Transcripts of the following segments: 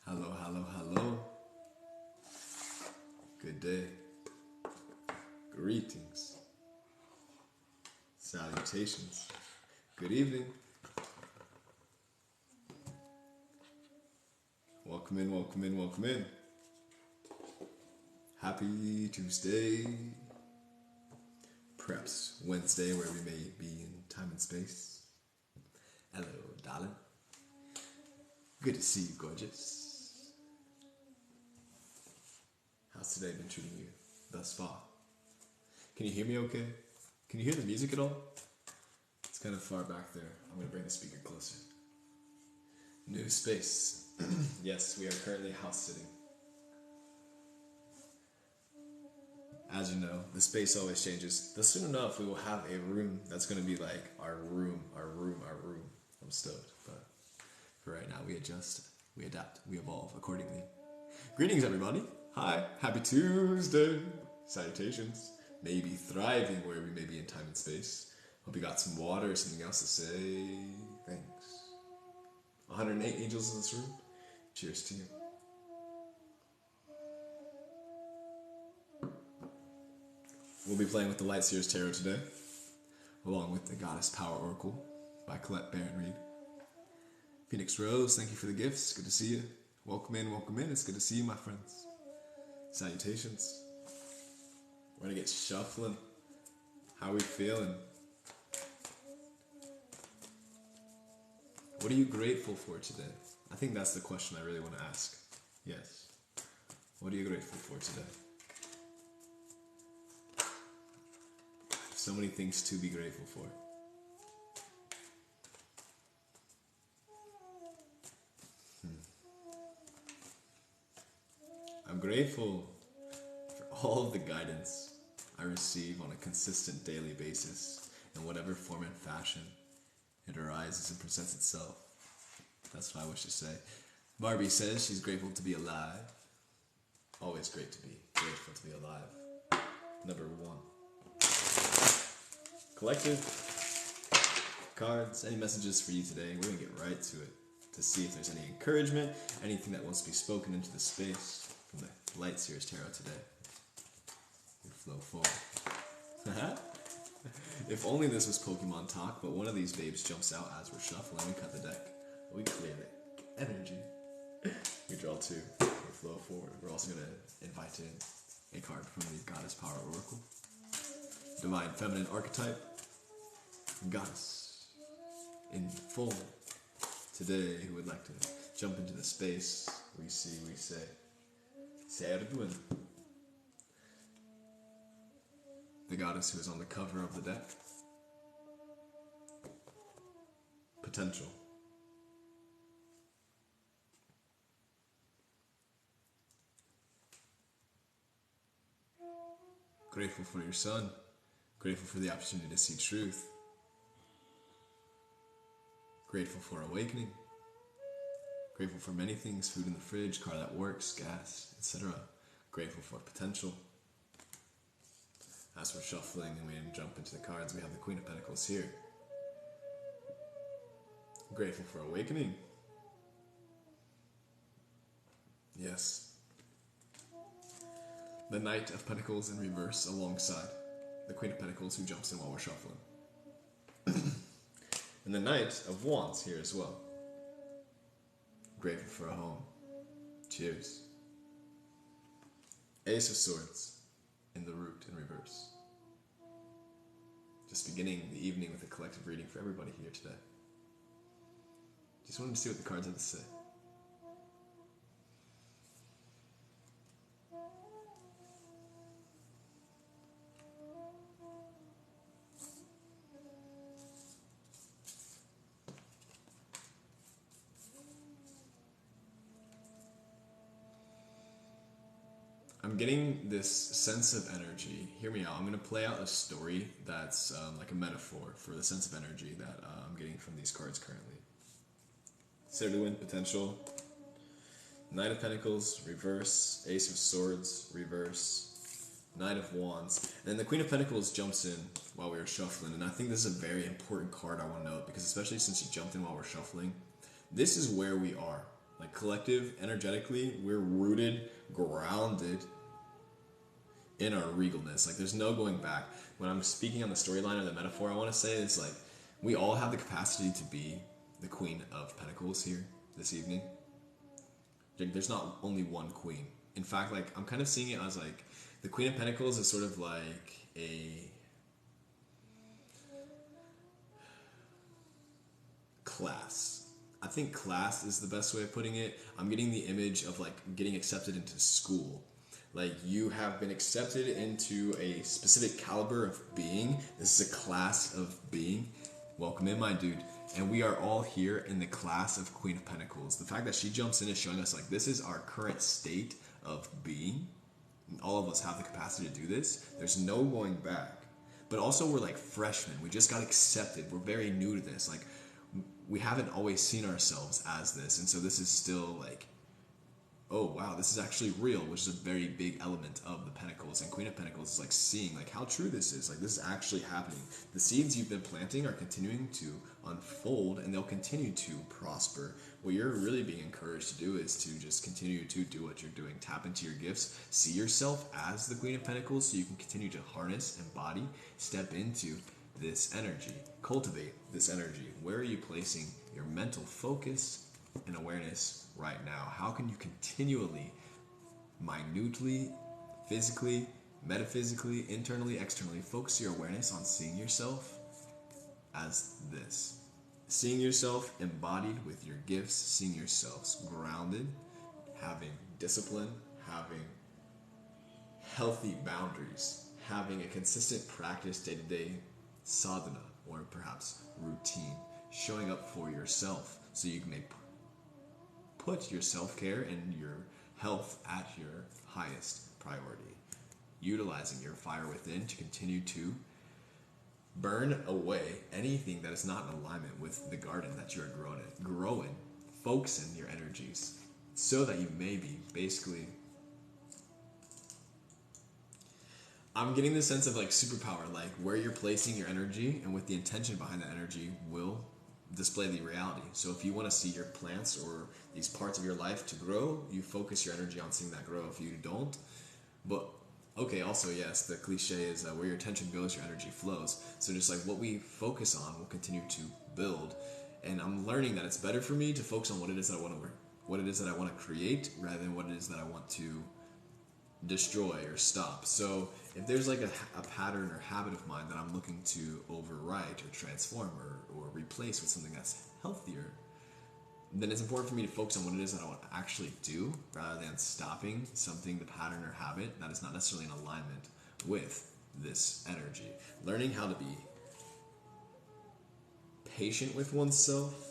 Hello, hello, hello. Good day. Greetings. Salutations. Good evening. Welcome in, welcome in, welcome in. Happy Tuesday. Perhaps Wednesday, where we may be in time and space. Hello, darling. Good to see you, gorgeous. How's today been treating you thus far? Can you hear me okay? Can you hear the music at all? It's kind of far back there. I'm going to bring the speaker closer. New space. Yes, we are currently house sitting. As you know, the space always changes. Though soon enough, we will have a room that's going to be like our room. I'm stoked, but for right now, we adjust, we adapt, we evolve accordingly. Greetings, everybody. Hi, happy Tuesday. Salutations. May you be thriving wherever you may be in time and space. Hope you got some water or something else to say. Thanks. 108 angels in this room. Cheers to you. We'll be playing with the Lightseers Tarot today, along with the Goddess Power Oracle by Colette Baron-Reid. Phoenix Rose, thank you for the gifts. Good to see you. Welcome in, welcome in. It's good to see you, my friends. Salutations. We're gonna get shuffling. How are we feeling? What are you grateful for today? I think that's the question I really want to ask. Yes. What are you grateful for today? So many things to be grateful for. I'm grateful for all of the guidance I receive on a consistent daily basis in whatever form and fashion it arises and presents itself. That's what I wish to say. Barbie says she's grateful to be alive. Always great to be grateful to be alive. Number one. Collective cards, any messages for you today? We're going to get right to it to see if there's any encouragement, anything that wants to be spoken into the space from the Lightseers Tarot today. We flow forward. If only this was Pokemon talk, but one of these babes jumps out as we're shuffling. We cut the deck. We clear the energy. We draw two. We flow forward. We're also going to invite in a card from the Goddess Power Oracle. Divine Feminine Archetype. Goddess. In full. Today, who would like to jump into the space we see, we say. Serduin. The goddess who is on the cover of the deck. Potential. Grateful for your son. Grateful for the opportunity to see truth. Grateful for awakening. Grateful for many things, food in the fridge, car that works, gas, etc. Grateful for potential. As we're shuffling and we jump into the cards, we have the Queen of Pentacles here. Grateful for awakening. Yes. The Knight of Pentacles in reverse alongside the Queen of Pentacles who jumps in while we're shuffling. And the Knight of Wands here as well. Grateful for a home. Cheers. Ace of Swords in the root in reverse. Just beginning the evening with a collective reading for everybody here today. Just wanted to see what the cards had to say. I'm getting this sense of energy. Hear me out. I'm going to play out a story that's like a metaphor for the sense of energy that I'm getting from these cards currently. Serduin, potential. Knight of Pentacles, reverse. Ace of Swords, reverse. Knight of Wands. And then the Queen of Pentacles jumps in while we were shuffling. And I think this is a very important card I want to note, because especially since she jumped in while we're shuffling, this is where we are. Like collective, energetically, we're rooted, grounded in our regalness. Like, there's no going back. When I'm speaking on the storyline or the metaphor, I want to say it's like we all have the capacity to be the Queen of Pentacles here this evening. Like, there's not only one queen. In fact, like, I'm kind of seeing it as like the Queen of Pentacles is sort of like a class. I think class is the best way of putting it. I'm getting the image of like getting accepted into school. Like, you have been accepted into a specific caliber of being. This is a class of being. Welcome in, my dude. And we are all here in the class of Queen of Pentacles. The fact that she jumps in is showing us like this is our current state of being. And all of us have the capacity to do this. There's no going back. But also, we're like freshmen. We just got accepted. We're very new to this. Like, we haven't always seen ourselves as this. And so this is still like, oh wow, this is actually real, which is a very big element of the Pentacles. And Queen of Pentacles is like seeing like how true this is. Like, this is actually happening. The seeds you've been planting are continuing to unfold, and they'll continue to prosper. What you're really being encouraged to do is to just continue to do what you're doing. Tap into your gifts. See yourself as the Queen of Pentacles so you can continue to harness, embody, step into this energy. Cultivate this energy. Where are you placing your mental focus and awareness right now? How can you continually, minutely, physically, metaphysically, internally, externally, focus your awareness on seeing yourself as this? Seeing yourself embodied with your gifts, seeing yourselves grounded, having discipline, having healthy boundaries, having a consistent practice day-to-day sadhana, or perhaps routine, showing up for yourself so you may put your self-care and your health at your highest priority. Utilizing your fire within to continue to burn away anything that is not in alignment with the garden that you are growing. Focus in your energies so that you may be basically, I'm getting the sense of like superpower, like where you're placing your energy and with the intention behind that energy will display the reality. So if you want to see your plants or these parts of your life to grow, you focus your energy on seeing that grow. If you don't, but okay, also yes, the cliche is where your attention goes, your energy flows. So just like what we focus on will continue to build. And I'm learning that it's better for me to focus on what it is that I want to what it is that I want to create rather than what it is that I want to destroy or stop. So if there's like a pattern or habit of mine that I'm looking to overwrite or transform or replace with something that's healthier, then it's important for me to focus on what it is that I want to actually do rather than stopping something, the pattern or habit that is not necessarily in alignment with this energy. Learning how to be patient with oneself,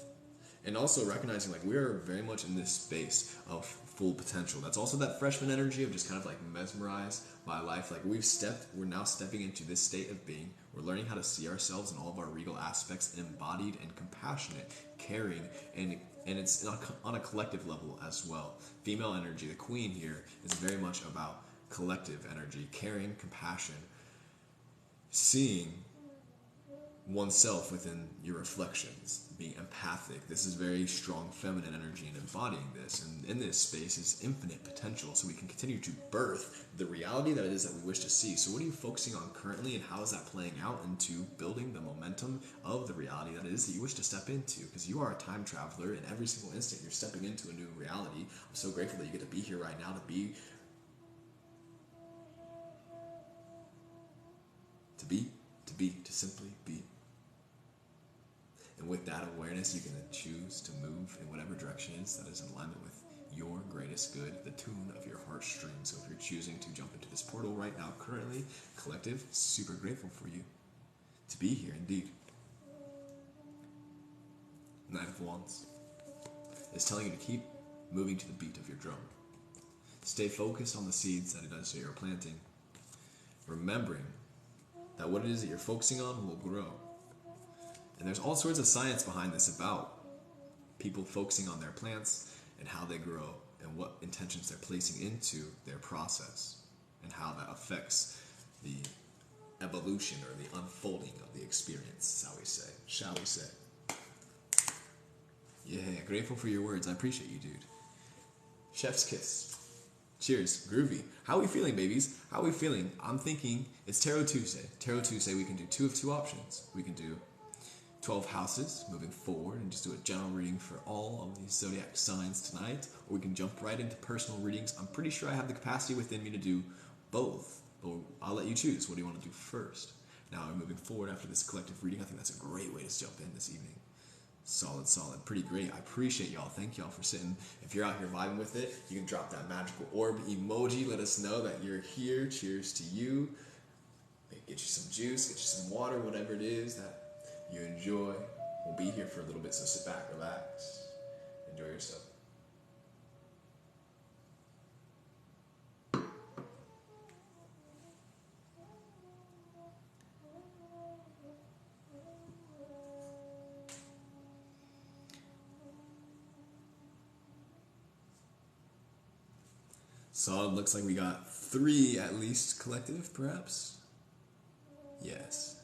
and also recognizing like we are very much in this space of full potential. That's also that freshman energy of just kind of like mesmerized by life. Like we're now stepping into this state of being. We're learning how to see ourselves in all of our regal aspects, embodied and compassionate, caring, and it's on a collective level as well. Female energy, the queen here, is very much about collective energy, caring, compassion, seeing oneself within your reflections, being empathic. This is very strong feminine energy, and embodying this. And in this space is infinite potential, so we can continue to birth the reality that it is that we wish to see. So what are you focusing on currently, and how is that playing out into building the momentum of the reality that it is that you wish to step into? Because you are a time traveler. In every single instant, you're stepping into a new reality. I'm so grateful that you get to be here right now, to simply be. And with that awareness, you can then choose to move in whatever direction it is that is in alignment with your greatest good, the tune of your heartstrings. So if you're choosing to jump into this portal right now, currently, collective, super grateful for you to be here indeed. Knight of Wands is telling you to keep moving to the beat of your drum. Stay focused on the seeds that it is that you're planting, remembering that what it is that you're focusing on will grow. And there's all sorts of science behind this about people focusing on their plants and how they grow and what intentions they're placing into their process and how that affects the evolution or the unfolding of the experience, shall we say. Yeah, grateful for your words. I appreciate you, dude. Chef's kiss. Cheers. Groovy. How are we feeling, babies? How are we feeling? I'm thinking it's Tarot Tuesday. Tarot Tuesday, we can do two of two options. We can do 12 houses moving forward and just do a general reading for all of these zodiac signs tonight, or we can jump right into personal readings. I'm pretty sure I have the capacity within me to do both, but I'll let you choose. What do you want to do first? Now we're moving forward after this collective reading. I think that's a great way to jump in this evening. Solid, solid. Pretty great. I appreciate y'all. Thank y'all for sitting. If you're out here vibing with it, you can drop that magical orb emoji. Let us know that you're here. Cheers to you. Maybe get you some juice, get you some water, whatever it is that you enjoy. We'll be here for a little bit, so sit back, relax, enjoy yourself. Solid. Looks like we got 3 at least collective, perhaps? Yes.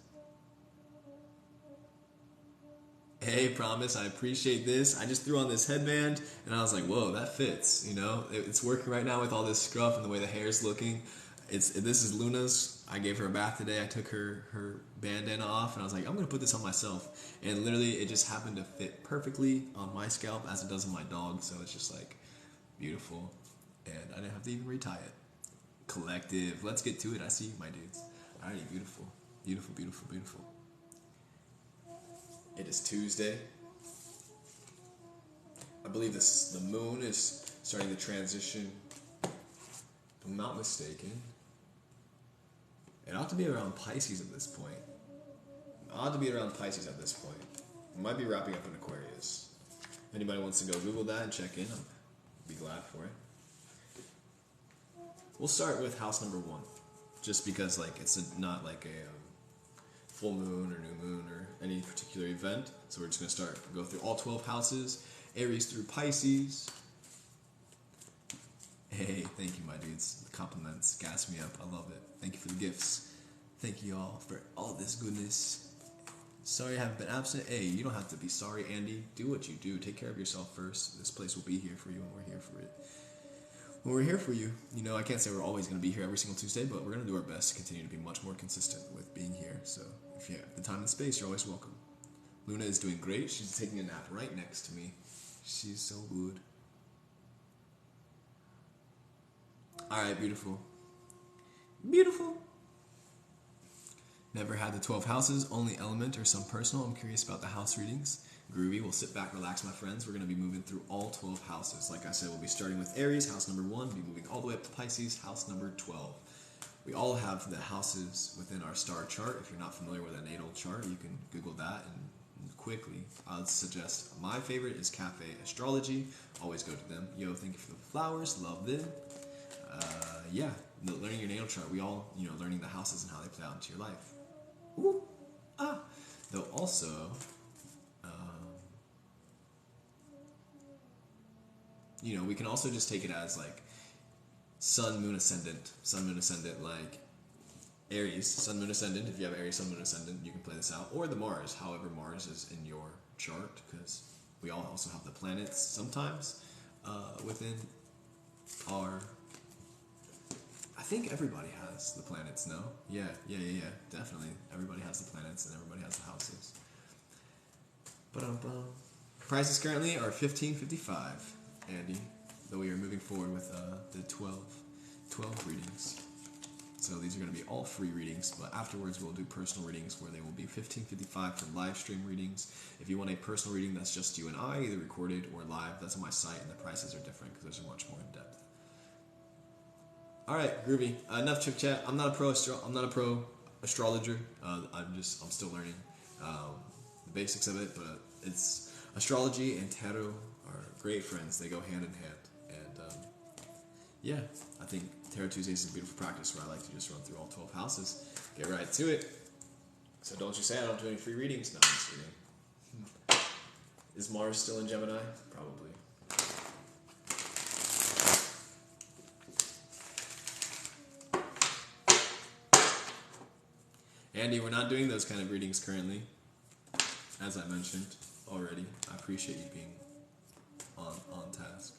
Hey, Promise, I appreciate this. I just threw on this headband, and I was like, whoa, that fits, you know? It's working right now with all this scruff and the way the hair's looking. This is Luna's. I gave her a bath today. I took her bandana off, and I was like, I'm going to put this on myself. And literally, it just happened to fit perfectly on my scalp, as it does on my dog, so it's just, like, beautiful. And I didn't have to even retie it. Collective. Let's get to it. I see you, my dudes. Alrighty, beautiful. Beautiful, beautiful, beautiful. It is Tuesday. I believe the moon is starting to transition. If I'm not mistaken. It ought to be around Pisces at this point. It ought to be around Pisces at this point. It might be wrapping up in Aquarius. If anybody wants to go Google that and check in, I'll be glad for it. We'll start with house number 1, just because it's not like a full moon or new moon or any particular event. So we're just going to go through all 12 houses, Aries through Pisces. Hey, thank you, my dudes. The compliments gas me up. I love it. Thank you for the gifts. Thank you all for all this goodness. Sorry I haven't been absent. Hey, you don't have to be sorry, Andy. Do what you do. Take care of yourself first. This place will be here for you, and we're here for it. Well, we're here for you. You know, I can't say we're always going to be here every single Tuesday, but we're going to do our best to continue to be much more consistent with being here. So if you have the time and space, you're always welcome. Luna is doing great. She's taking a nap right next to me. She's so good. Alright, beautiful. Beautiful. Never had the 12 houses, only element or some personal. I'm curious about the house readings. Groovy. We'll sit back, relax, my friends. We're going to be moving through all 12 houses. Like I said, we'll be starting with Aries, house number 1, be moving all the way up to Pisces, house number 12. We all have the houses within our star chart. If you're not familiar with a natal chart, you can Google that and quickly. I'd suggest my favorite is Cafe Astrology. Always go to them. Yo, thank you for the flowers. Love them. Yeah, learning your natal chart. We all, learning the houses and how they play out into your life. Ooh, Though also, we can also just take it as like sun, moon, ascendant, like Aries, sun, moon, ascendant. If you have Aries, sun, moon, ascendant, you can play this out. Or the Mars, however Mars is in your chart, because we all also have the planets sometimes within our... I think everybody has the planets, no? Yeah, definitely. Everybody has the planets and everybody has the houses. Ba-dum-bum. Prices currently are $15.55, Andy, though we are moving forward with the 12 readings. So these are going to be all free readings, but afterwards we'll do personal readings where they will be $15.55 for live stream readings. If you want a personal reading that's just you and I, either recorded or live, that's on my site, and the prices are different because those are much more in depth. All right, groovy. Enough chit chat. I'm not a pro astrologer. I'm still learning the basics of it, but it's astrology and tarot are great friends. They go hand in hand, and yeah, I think Tarot Tuesdays is a beautiful practice where I like to just run through all 12 houses, get right to it. So don't you say I don't do any free readings? No, I'm just kidding. Is Mars still in Gemini? Probably. Andy, we're not doing those kind of readings currently, as I mentioned already. I appreciate you being on task.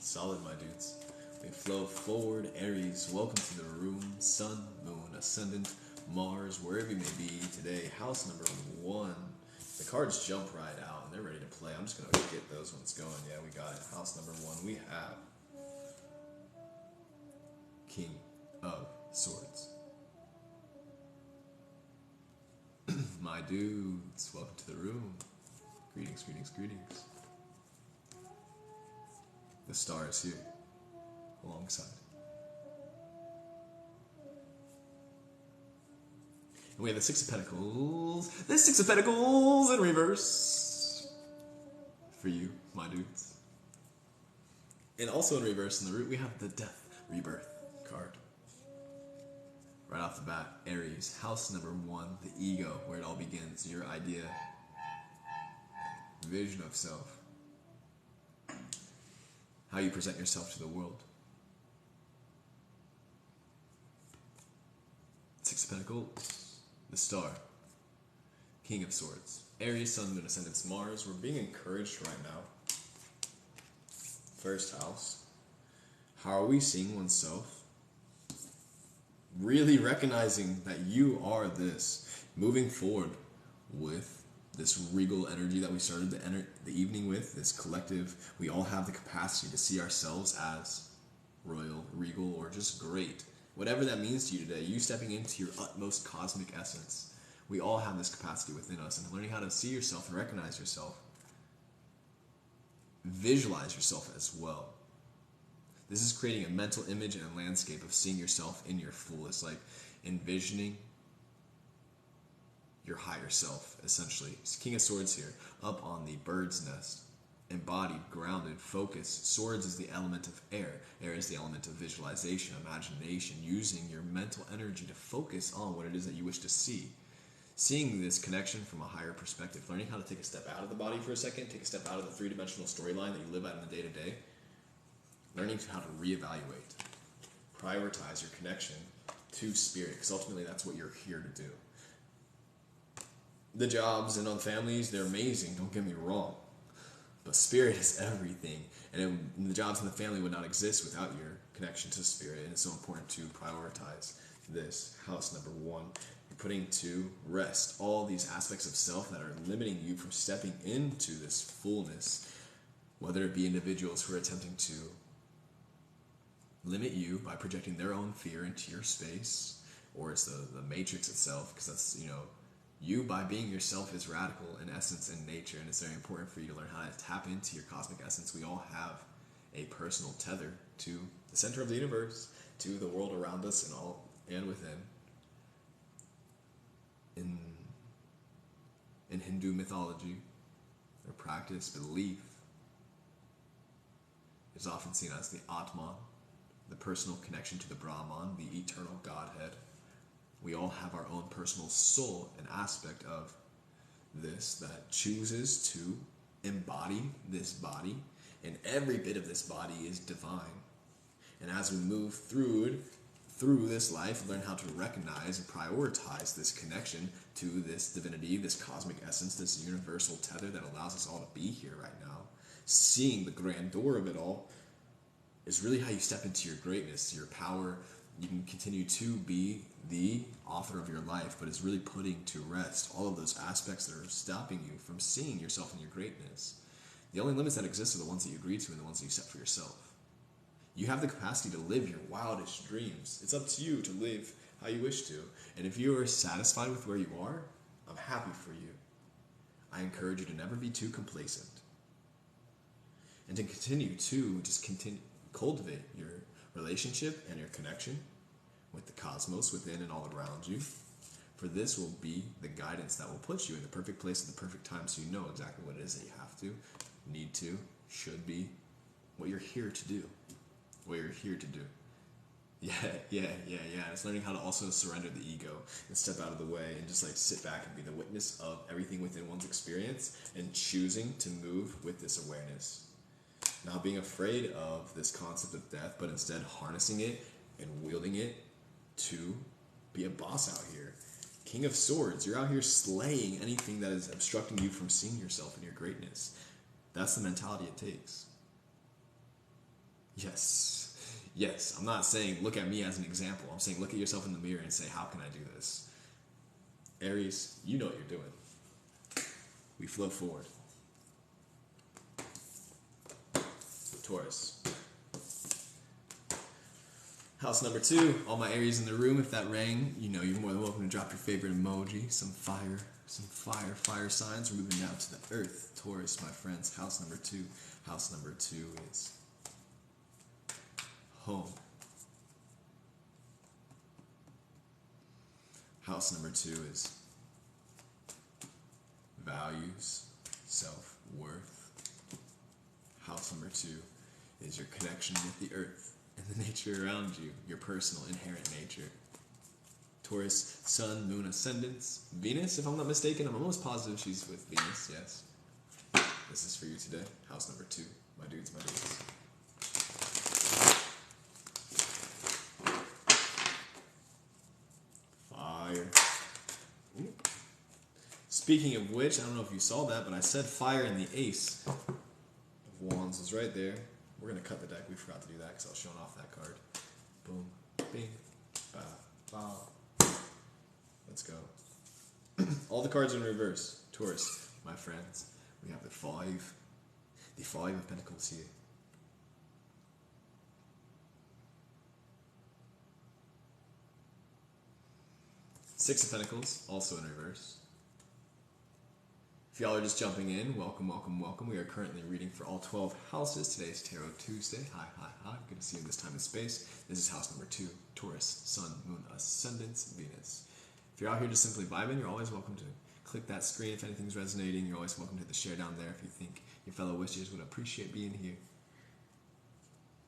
Solid, my dudes. We flow forward, Aries. Welcome to the room. Sun, Moon, Ascendant, Mars, wherever you may be today. House number 1. The cards jump right out and they're ready to play. I'm just going to get those ones going. Yeah, we got it. House number 1. We have King of Swords. My dudes, welcome to the room. Greetings, greetings, greetings. The star is here, alongside. And we have the Six of Pentacles. The Six of Pentacles in reverse. For you, my dudes. And also in reverse in the root, we have the Death Rebirth card. Right off the bat, Aries, house number 1, the ego, where it all begins. Your idea, vision of self. How you present yourself to the world. Six of Pentacles, the Star, King of Swords. Aries, Sun, Moon, Ascendant, Mars. We're being encouraged right now. First house. How are we seeing oneself? Really recognizing that you are this. Moving forward with this regal energy that we started the evening with, this collective. We all have the capacity to see ourselves as royal, regal, or just great. Whatever that means to you today, you stepping into your utmost cosmic essence. We all have this capacity within us, and learning how to see yourself and recognize yourself. Visualize yourself as well. This is creating a mental image and a landscape of seeing yourself in your fullest, like envisioning your higher self, essentially. It's King of Swords here, up on the bird's nest, embodied, grounded, focused. Swords is the element of air. Air is the element of visualization, imagination, using your mental energy to focus on what it is that you wish to see. Seeing this connection from a higher perspective, learning how to take a step out of the body for a second, take a step out of the three-dimensional storyline that you live out in the day-to-day, learning how to reevaluate, prioritize your connection to spirit, because ultimately that's what you're here to do. The jobs and on families, they're amazing, don't get me wrong. But spirit is everything. And the jobs and the family would not exist without your connection to spirit. And it's so important to prioritize this. House number 1. You're putting to rest all these aspects of self that are limiting you from stepping into this fullness. Whether it be individuals who are attempting to limit you by projecting their own fear into your space, or it's the matrix itself, because that's, you, by being yourself, is radical in essence and nature, and it's very important for you to learn how to tap into your cosmic essence. We all have a personal tether to the center of the universe, to the world around us and within. In Hindu mythology, or practice, belief, is often seen as the Atman, the personal connection to the Brahman, the eternal Godhead. We all have our own personal soul, an aspect of this that chooses to embody this body, and every bit of this body is divine. And as we move through this life, learn how to recognize and prioritize this connection to this divinity, this cosmic essence, this universal tether that allows us all to be here right now. Seeing the grandeur of it all is really how you step into your greatness, your power. You can continue to be the author of your life, but it's really putting to rest all of those aspects that are stopping you from seeing yourself in your greatness. The only limits that exist are the ones that you agree to and the ones that you set for yourself. You have the capacity to live your wildest dreams. It's up to you to live how you wish to. And if you are satisfied with where you are, I'm happy for you. I encourage you to never be too complacent. And to continue to cultivate your relationship and your connection with the cosmos within and all around you. For this will be the guidance that will put you in the perfect place at the perfect time, so you know exactly what it is that you have to, need to, should be, what you're here to do. What you're here to do. Yeah. It's learning how to also surrender the ego and step out of the way and just sit back and be the witness of everything within one's experience and choosing to move with this awareness. Not being afraid of this concept of death, but instead harnessing it and wielding it to be a boss out here. King of Swords, you're out here slaying anything that is obstructing you from seeing yourself in your greatness. That's the mentality it takes. Yes. Yes. I'm not saying look at me as an example. I'm saying look at yourself in the mirror and say, how can I do this? Aries, you know what you're doing. We flow forward. Taurus. House number 2, all my Aries in the room. If that rang, you know you're more than welcome to drop your favorite emoji. Some fire signs. We're moving down to the earth. Taurus, my friends. House number 2. House number 2 is home. House number 2 is values, self-worth. House number 2 is your connection with the earth and the nature around you, your personal inherent nature. Taurus, Sun, Moon, Ascendants, Venus, if I'm not mistaken. I'm almost positive she's with Venus, yes. This is for you today. House number 2. My dudes, my dudes. Fire. Ooh. Speaking of which, I don't know if you saw that, but I said fire in the Ace of Wands was right there. We're going to cut the deck. We forgot to do that because I was showing off that card. Boom. Bing. Ba. Ba. Let's go. All the cards in reverse. Taurus, my friends. We have the 5. The 5 of Pentacles here. Six of Pentacles, also in reverse. If y'all are just jumping in, welcome, welcome, welcome. We are currently reading for all 12 houses. Today is Tarot Tuesday. Hi, hi, hi. Good to see you in this time and space. This is house number 2, Taurus, Sun, Moon, Ascendants, Venus. If you're out here just simply vibing, you're always welcome to click that screen if anything's resonating. You're always welcome to hit the share down there if you think your fellow wishers would appreciate being here.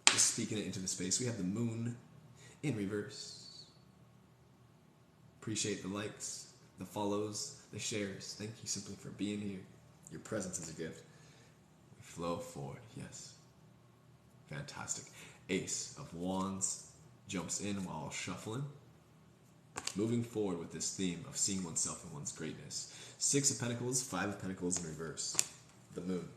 Just speaking it into the space. We have the moon in reverse. Appreciate the likes, the follows, the shares. Thank you simply for being here. Your presence is a gift. We flow forward, yes. Fantastic. Ace of Wands jumps in while shuffling. Moving forward with this theme of seeing oneself and one's greatness. 6 of Pentacles, 5 of Pentacles in reverse. The moon.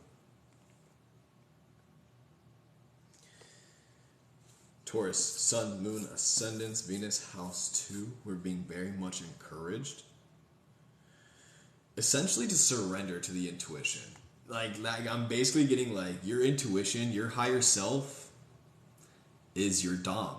Taurus, Sun, Moon, Ascendants, Venus, house 2. We're being very much encouraged. Essentially to surrender to the intuition. Like I'm basically getting like your intuition, your higher self is your dom.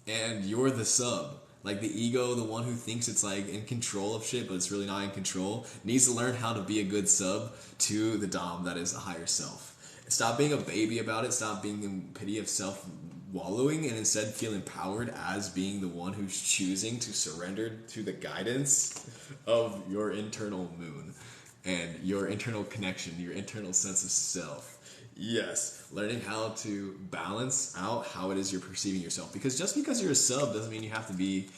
And you're the sub. Like the ego, the one who thinks it's like in control of shit, but it's really not in control, needs to learn how to be a good sub to the dom that is a higher self. Stop being a baby about it. Stop being in pity of self wallowing, and instead feel empowered as being the one who's choosing to surrender to the guidance of your internal moon and your internal connection, your internal sense of self. Yes, learning how to balance out how it is you're perceiving yourself. Because just because you're a sub doesn't mean you have to be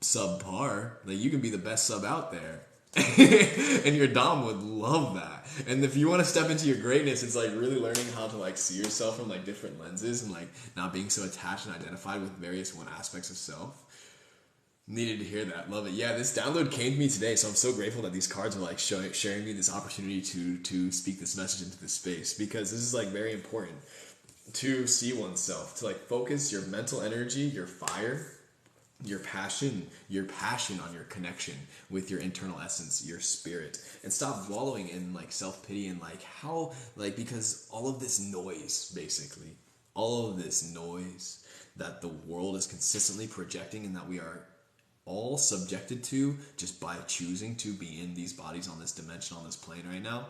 subpar. Like you can be the best sub out there. And your dom would love that. And if you want to step into your greatness, it's like really learning how to like see yourself from like different lenses and like not being so attached and identified with various one aspects of self. Needed to hear that. Love it. Yeah, this download came to me today, so I'm so grateful that these cards are like sharing me this opportunity to speak this message into this space, because this is like very important to see oneself, to like focus your mental energy, your fire, your passion on your connection with your internal essence, your spirit, and stop wallowing in like self-pity and like how like, because all of this noise, basically all of this noise that the world is consistently projecting and that we are all subjected to just by choosing to be in these bodies on this dimension, on this plane right now,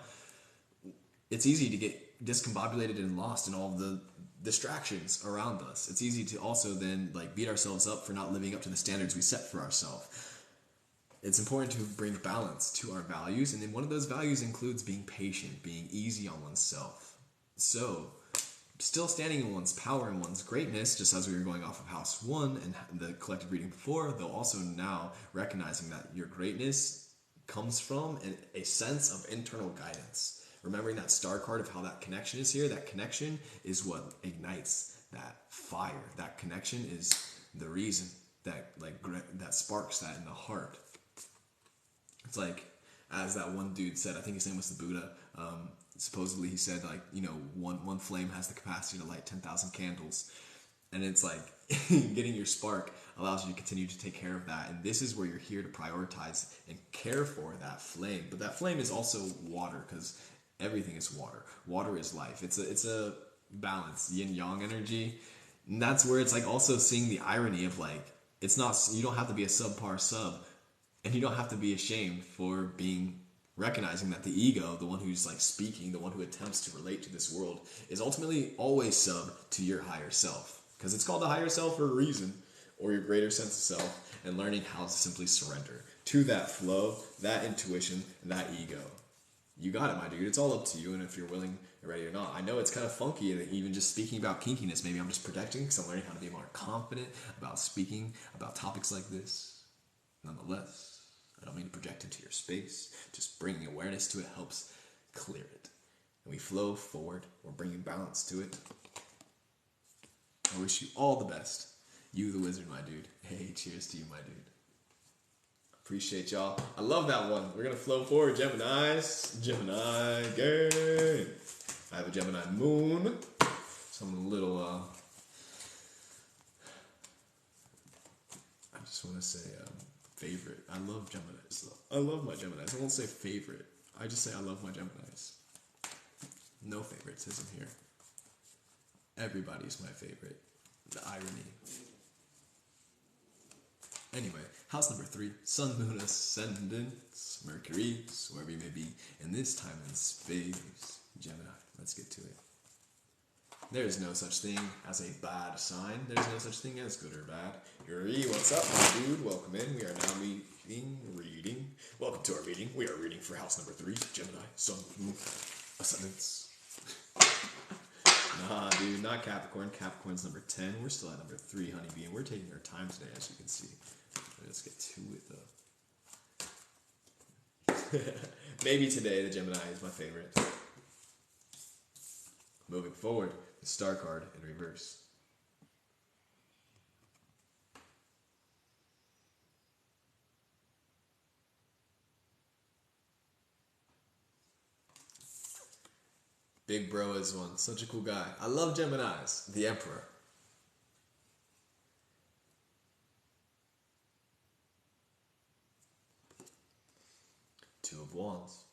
it's easy to get discombobulated and lost in all of the distractions around us. It's easy to also then like beat ourselves up for not living up to the standards we set for ourselves. It's important to bring balance to our values, and then one of those values includes being patient, being easy on oneself. So still standing in one's power and one's greatness, just as we were going off of house 1 and the collective reading before, though also now recognizing that your greatness comes from a sense of internal guidance. Remembering that star card of how that connection is here, that connection is what ignites that fire. That connection is the reason that that sparks that in the heart. It's like, as that one dude said, I think his name was the Buddha, supposedly he said, like, one flame has the capacity to light 10,000 candles. And it's like getting your spark allows you to continue to take care of that. And this is where you're here to prioritize and care for that flame. But that flame is also water, because everything is water. Water is life. It's a balance, yin yang energy. And that's where it's like also seeing the irony of like, it's not, you don't have to be a subpar sub, and you don't have to be ashamed for recognizing that the ego, the one who's like speaking, the one who attempts to relate to this world, is ultimately always sub to your higher self. Because it's called the higher self for a reason, or your greater sense of self, and learning how to simply surrender to that flow, that intuition, and that ego. You got it, my dude. It's all up to you, and if you're willing and ready or not. I know it's kind of funky that even just speaking about kinkiness, maybe I'm just projecting because I'm learning how to be more confident about speaking about topics like this. Nonetheless, I don't mean to project into your space. Just bringing awareness to it helps clear it. And we flow forward. We're bringing balance to it. I wish you all the best. You the wizard, my dude. Hey, cheers to you, my dude. Appreciate y'all. I love that one. We're going to flow forward, Geminis. Gemini gang. I have a Gemini moon. So I'm a little, I just want to say favorite. I love Geminis. I love my Geminis. I won't say favorite. I just say I love my Geminis. No favoritism here. Everybody's my favorite. The irony. Anyway, house number 3, sun, moon, ascendants, Mercury, wherever you may be, in this time and space. Gemini, let's get to it. There's no such thing as a bad sign. There's no such thing as good or bad. Yuri, what's up, my dude? Welcome in. We are now reading. Welcome to our reading. We are reading for house number 3, Gemini, sun, moon, ascendants. Nah, dude, not Capricorn. Capricorn's number 10. We're still at number 3, honeybee, and we're taking our time today, as you can see. Let's get to it, though. Maybe today the Gemini is my favorite. Moving forward, the star card in reverse. Big bro is one. Such a cool guy. I love Geminis. The Emperor. Two of Wands.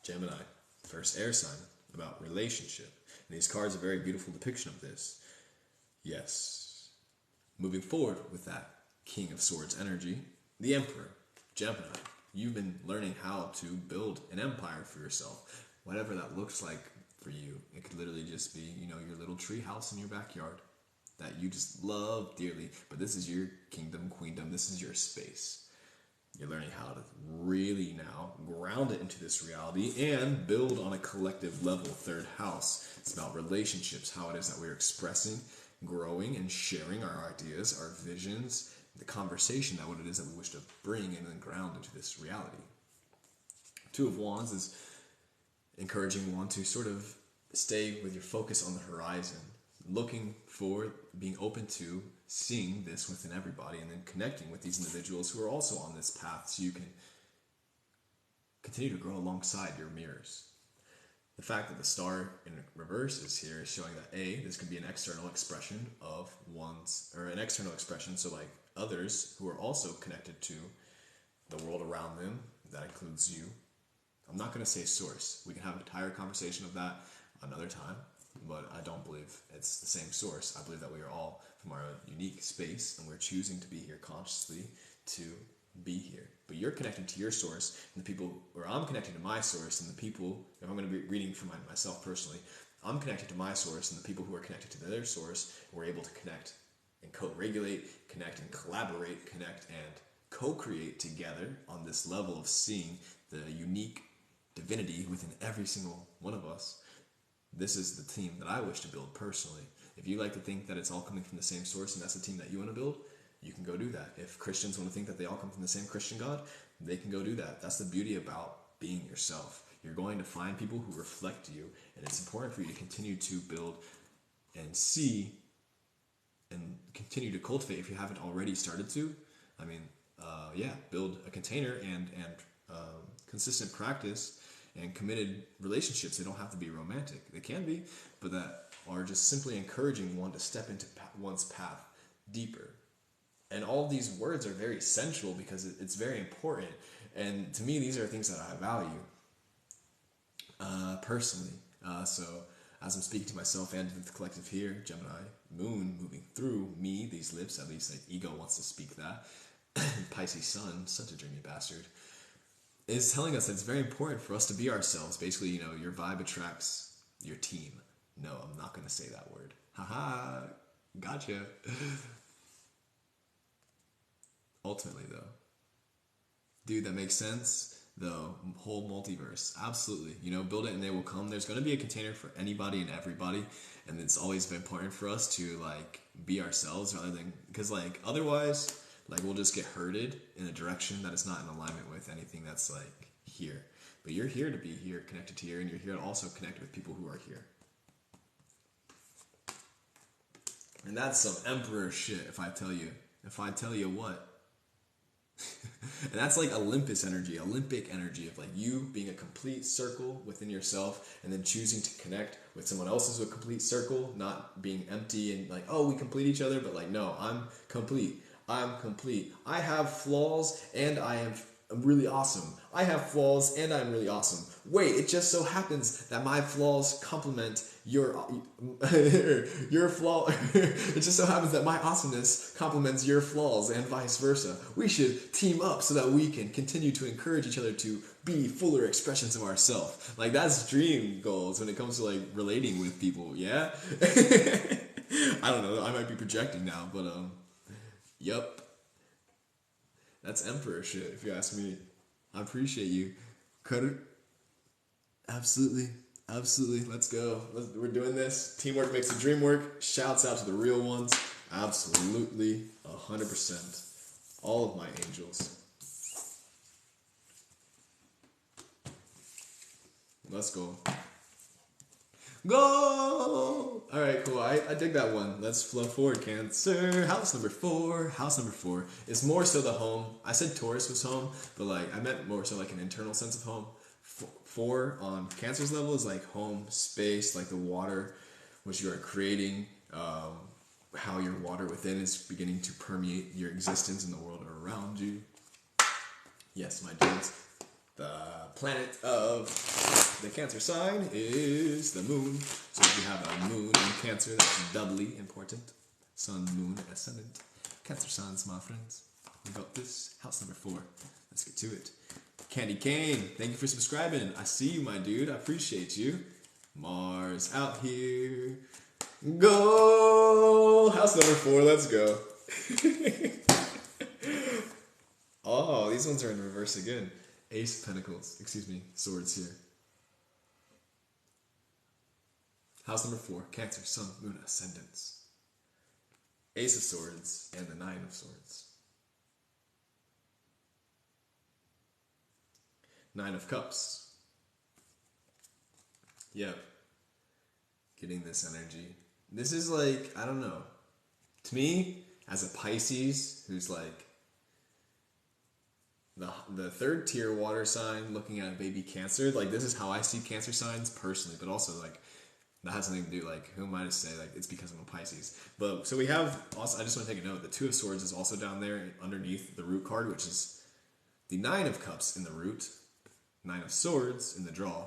Gemini, first air sign, about relationship. And these cards are a very beautiful depiction of this. Yes. Moving forward with that King of Swords energy, the Emperor, Gemini. You've been learning how to build an empire for yourself. Whatever that looks like for you. It could literally just be, your little tree house in your backyard that you just love dearly. But this is your kingdom, queendom. This is your space. You're learning how to really now ground it into this reality and build on a collective level. Third house. It's about relationships, how it is that we're expressing, growing, and sharing our ideas, our visions, the conversation, that what it is that we wish to bring and then ground into this reality. Two of Wands is encouraging one to sort of stay with your focus on the horizon, looking for, being open to seeing this within everybody, and then connecting with these individuals who are also on this path so you can continue to grow alongside your mirrors. The fact that the star in reverse is here is showing that this could be an external expression of one's, or an external expression, so like others who are also connected to the world around them, that includes you. I'm not going to say source. We can have an entire conversation of that another time, but I don't believe it's the same source. I believe that we are all from our unique space, and we're choosing to be here consciously to be here. But you're connecting to your source, and the people, or I'm connecting to my source, and the people, if I'm going to be reading for myself personally, I'm connected to my source, and the people who are connected to their source, we're able to connect and co-regulate, connect and collaborate, connect and co-create together on this level of seeing the unique divinity within every single one of us. This is the team that I wish to build personally. If you like to think that it's all coming from the same source and that's the team that you want to build, you can go do that. If Christians want to think that they all come from the same Christian God, they can go do that. That's the beauty about being yourself. You're going to find people who reflect you, and it's important for you to continue to build and see and continue to cultivate if you haven't already started to. I mean, build a container and consistent practice and committed relationships. They don't have to be romantic. They can be, but that are just simply encouraging one to step into one's path deeper. And all of these words are very central because it's very important. And to me, these are things that I value personally. So as I'm speaking to myself and to the collective here, Gemini, Moon moving through me, these lips, at least like ego wants to speak that. Pisces Sun, such a dreamy bastard, is telling us that it's very important for us to be ourselves. Basically, your vibe attracts your team. No, I'm not going to say that word. Haha, gotcha. Ultimately, though, dude, that makes sense. The whole multiverse, absolutely. Build it and they will come. There's going to be a container for anybody and everybody, and it's always been important for us to be ourselves rather than, because otherwise, we'll just get herded in a direction that is not in alignment with anything that's here. But you're here to be here, connected to here, and you're here to also connect with people who are here. And that's some emperor shit. If I tell you what. And that's Olympus energy, Olympic energy of you being a complete circle within yourself and then choosing to connect with someone else as a complete circle, not being empty and we complete each other, but no, I'm complete. I have flaws and I'm really awesome. I have flaws and I'm really awesome. Wait, it just so happens that my flaws complement your flaw. It just so happens that my awesomeness complements your flaws and vice versa. We should team up so that we can continue to encourage each other to be fuller expressions of ourselves. That's dream goals when it comes to relating with people. Yeah. I don't know. I might be projecting now, but Yup. That's emperor shit, if you ask me. I appreciate you. Cutter. Absolutely. Let's go. We're doing this. Teamwork makes the dream work. Shouts out to the real ones. Absolutely. 100%. All of my angels. Let's go. Go! Alright, cool. I dig that one. Let's flow forward, Cancer. House number 4. House number 4 is more so the home. I said Taurus was home, but I meant more so an internal sense of home. 4 on Cancer's level is home, space, the water, which you are creating, how your water within is beginning to permeate your existence in the world around you. Yes, my dudes. The planet of the Cancer sign is the moon. So if you have a moon in Cancer, that's doubly important. Sun, moon, ascendant. Cancer signs, my friends. We got this. House number 4. Let's get to it. Candy Cane, thank you for subscribing. I see you, my dude. I appreciate you. Mars out here. Go! House number 4, let's go. Oh, these ones are in reverse again. Ace of Pentacles, swords here. House number 4, Cancer, Sun, Moon, Ascendants. Ace of Swords and the 9 of Swords. 9 of Cups. Yep. Getting this energy. This is I don't know. To me, as a Pisces, who's the third tier water sign looking at baby Cancer, this is how I see Cancer signs personally, but also that has something to do, who am I to say, it's because I'm a Pisces. But, so we have, also, I just want to take a note, the 2 of Swords is also down there underneath the root card, which is the 9 of Cups in the root, 9 of Swords in the draw,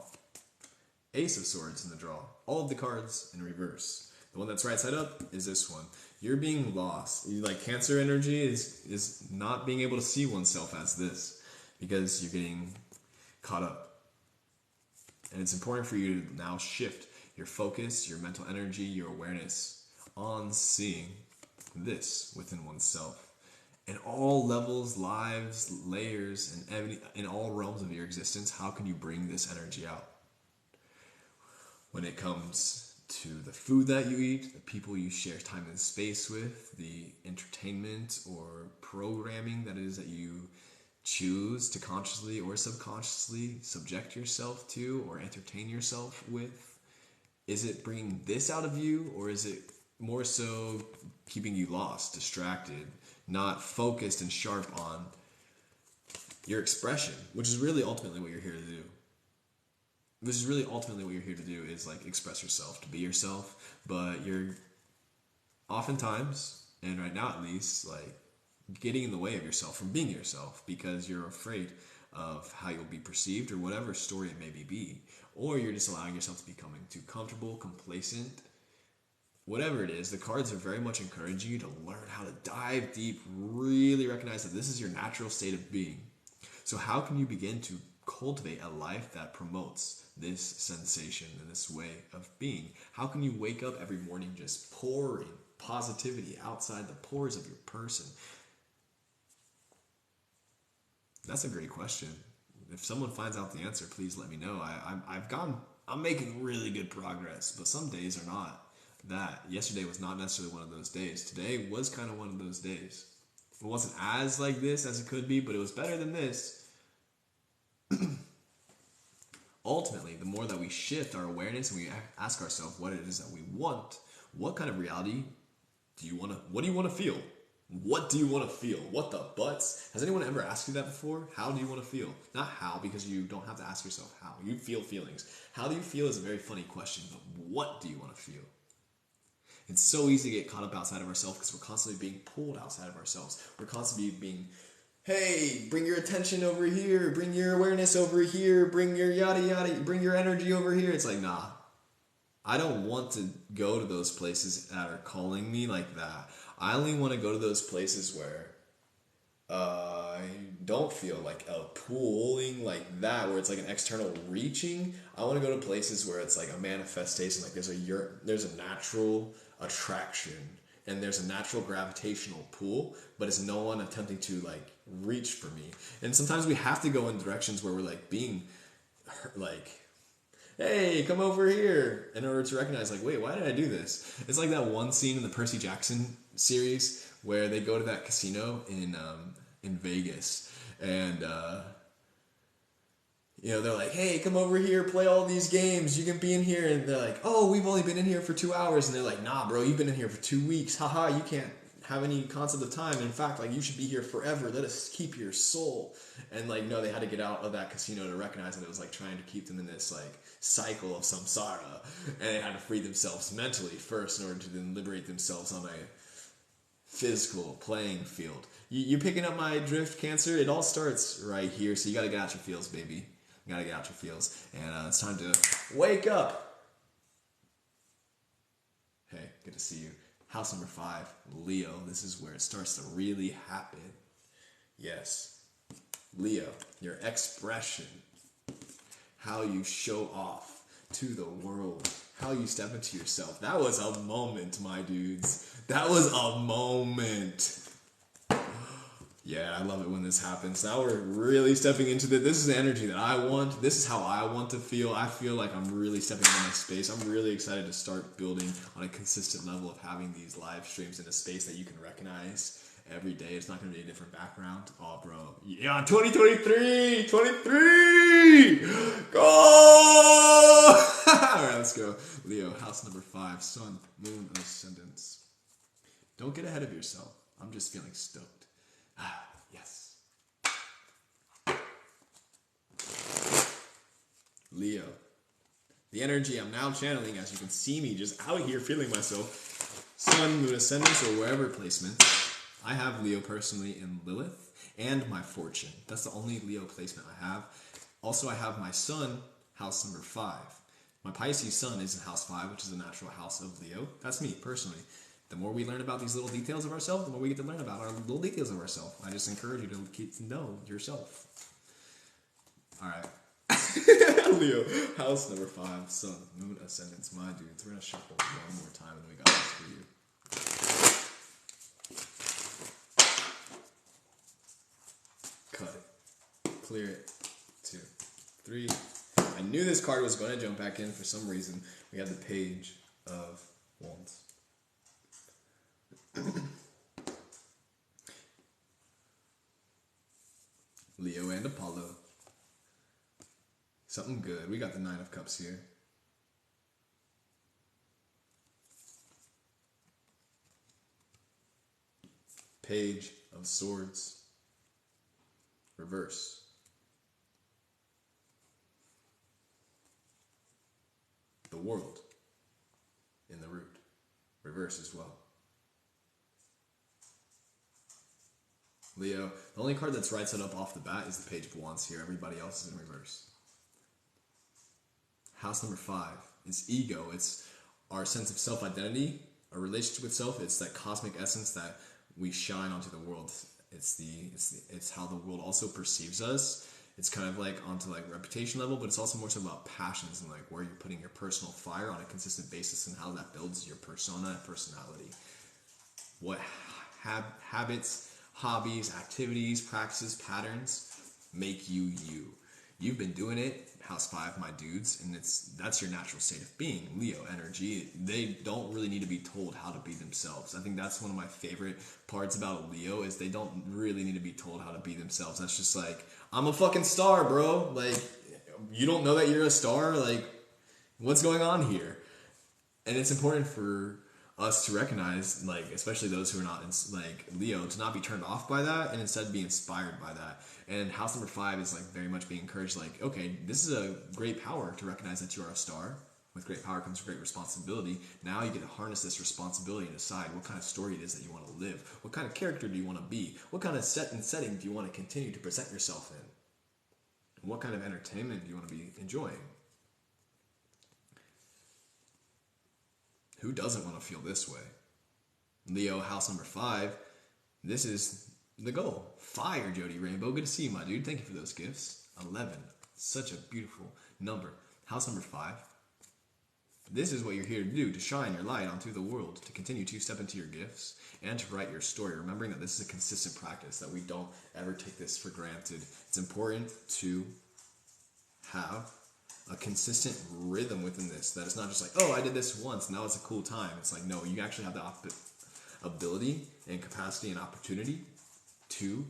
Ace of Swords in the draw, all of the cards in reverse. The one that's right side up is this one. You're being lost. Cancer energy is not being able to see oneself as this because you're getting caught up. And it's important for you to now shift your focus, your mental energy, your awareness on seeing this within oneself. In all levels, lives, layers, and in all realms of your existence, how can you bring this energy out? When it comes to the food that you eat, the people you share time and space with, the entertainment or programming that is that you choose to consciously or subconsciously subject yourself to or entertain yourself with. Is it bringing this out of you, or is it more so keeping you lost, distracted, not focused and sharp on your expression, which is really ultimately what you're here to do. Which is really ultimately what you're here to do is like express yourself, to be yourself, but you're oftentimes, and right now at least, like getting in the way of yourself from being yourself because you're afraid of how you'll be perceived or whatever story it may be, or you're just allowing yourself to becoming too comfortable, complacent, whatever it is. The cards are very much encouraging you to learn how to dive deep, really recognize that this is your natural state of being. So how can you begin to cultivate a life that promotes this sensation and this way of being? How can you wake up every morning just pouring positivity outside the pores of your person? That's a great question. If someone finds out the answer, please let me know. I'm making really good progress, but some days are not that. Yesterday was not necessarily one of those days. Today was kind of one of those days. It wasn't as like this as it could be, but it was better than this. Ultimately, the more that we shift our awareness and we ask ourselves what it is that we want, what kind of reality what do you want to feel? What do you want to feel? What the butts? Has anyone ever asked you that before? How do you want to feel? Not how, because you don't have to ask yourself how. You feel feelings. How do you feel is a very funny question, but what do you want to feel? It's so easy to get caught up outside of ourselves because we're constantly being pulled outside of ourselves. We're constantly being, hey, bring your attention over here, bring your awareness over here, bring your yada yada, bring your energy over here. It's like, nah, I don't want to go to those places that are calling me like that. I only want to go to those places where I don't feel like a pulling like that, where it's like an external reaching. I want to go to places where it's like a manifestation, like there's a natural attraction and there's a natural gravitational pull, but it's no one attempting to like reach for me. And sometimes we have to go in directions where we're like being like, hey, come over here, in order to recognize, like, wait, why did I do this? It's like that one scene in the Percy Jackson series where they go to that casino in Vegas, and they're like, hey, come over here, play all these games, you can be in here, and they're like, oh, we've only been in here for 2 hours, and they're like, nah, bro, you've been in here for 2 weeks, haha, you can't have any concept of time. In fact, like, you should be here forever. Let us keep your soul. And like, no, they had to get out of that casino to recognize that it was like trying to keep them in this like cycle of samsara, and they had to free themselves mentally first in order to then liberate themselves on a physical playing field. You picking up my drift, Cancer? It all starts right here, so you gotta get out your feels, baby. You gotta get out your feels, and it's time to wake up. Hey, good to see you. House number 5, Leo. This is where it starts to really happen. Yes, Leo, your expression, how you show off to the world, how you step into yourself. That was a moment, my dudes. That was a moment. Yeah, I love it when this happens. Now we're really stepping into this is the energy that I want. This is how I want to feel. I feel like I'm really stepping into my space. I'm really excited to start building on a consistent level of having these live streams in a space that you can recognize every day. It's not going to be a different background. Oh, bro. Yeah, 2023! 23! Go! All right, let's go. Leo, house number 5, sun, moon, and ascendants. Don't get ahead of yourself. I'm just feeling stoked. Yes. Leo. The energy I'm now channeling, as you can see me just out here feeling myself. Sun, moon, ascendants, or wherever placement. I have Leo personally in Lilith and my fortune. That's the only Leo placement I have. Also, I have my sun, house number 5. My Pisces sun is in house 5, which is a natural house of Leo. That's me personally. The more we learn about these little details of ourselves, the more we get to learn about our little details of ourselves. I just encourage you to get to know yourself. All right. Leo, house number 5, sun, moon, ascendants, my dudes. We're going to shuffle one more time and then we got this for you. Cut it. Clear it. 2, 3. I knew this card was going to jump back in for some reason. We have the Page of Wands. Leo and Apollo. Something good. We got the 9 of Cups here. Page of Swords. Reverse. The World in the root. Reverse as well. Leo, the only card that's right side up off the bat is the Page of Wands here. Everybody else is in reverse. House number 5 is ego. It's our sense of self-identity, our relationship with self. It's that cosmic essence that we shine onto the world. It's how the world also perceives us. It's kind of like onto like reputation level, but it's also more so about passions and like where you're putting your personal fire on a consistent basis and how that builds your persona and personality. What habits, hobbies, activities, practices, patterns make you you. You've been doing it, House 5, my dudes, and that's your natural state of being, Leo energy. They don't really need to be told how to be themselves. I think that's one of my favorite parts about Leo is they don't really need to be told how to be themselves. That's just like, I'm a fucking star, bro. Like, you don't know that you're a star? Like, what's going on here? And it's important for us to recognize, like, especially those who are not like Leo, to not be turned off by that and instead be inspired by that. And house number 5 is like very much being encouraged, like, okay, this is a great power to recognize that you are a star. With great power comes great responsibility. Now you get to harness this responsibility and decide what kind of story it is that you want to live. What kind of character do you want to be? What kind of setting do you want to continue to present yourself in? And what kind of entertainment do you want to be enjoying? Who doesn't want to feel this way? Leo, house number 5, this is the goal. Fire, Jody Rainbow. Good to see you, my dude. Thank you for those gifts. 11. Such a beautiful number. House number 5. This is what you're here to do, to shine your light onto the world, to continue to step into your gifts, and to write your story. Remembering that this is a consistent practice, that we don't ever take this for granted. It's important to have a consistent rhythm within this, that it's not just like, oh, I did this once, now it's a cool time. It's like, no, you actually have the ability and capacity and opportunity to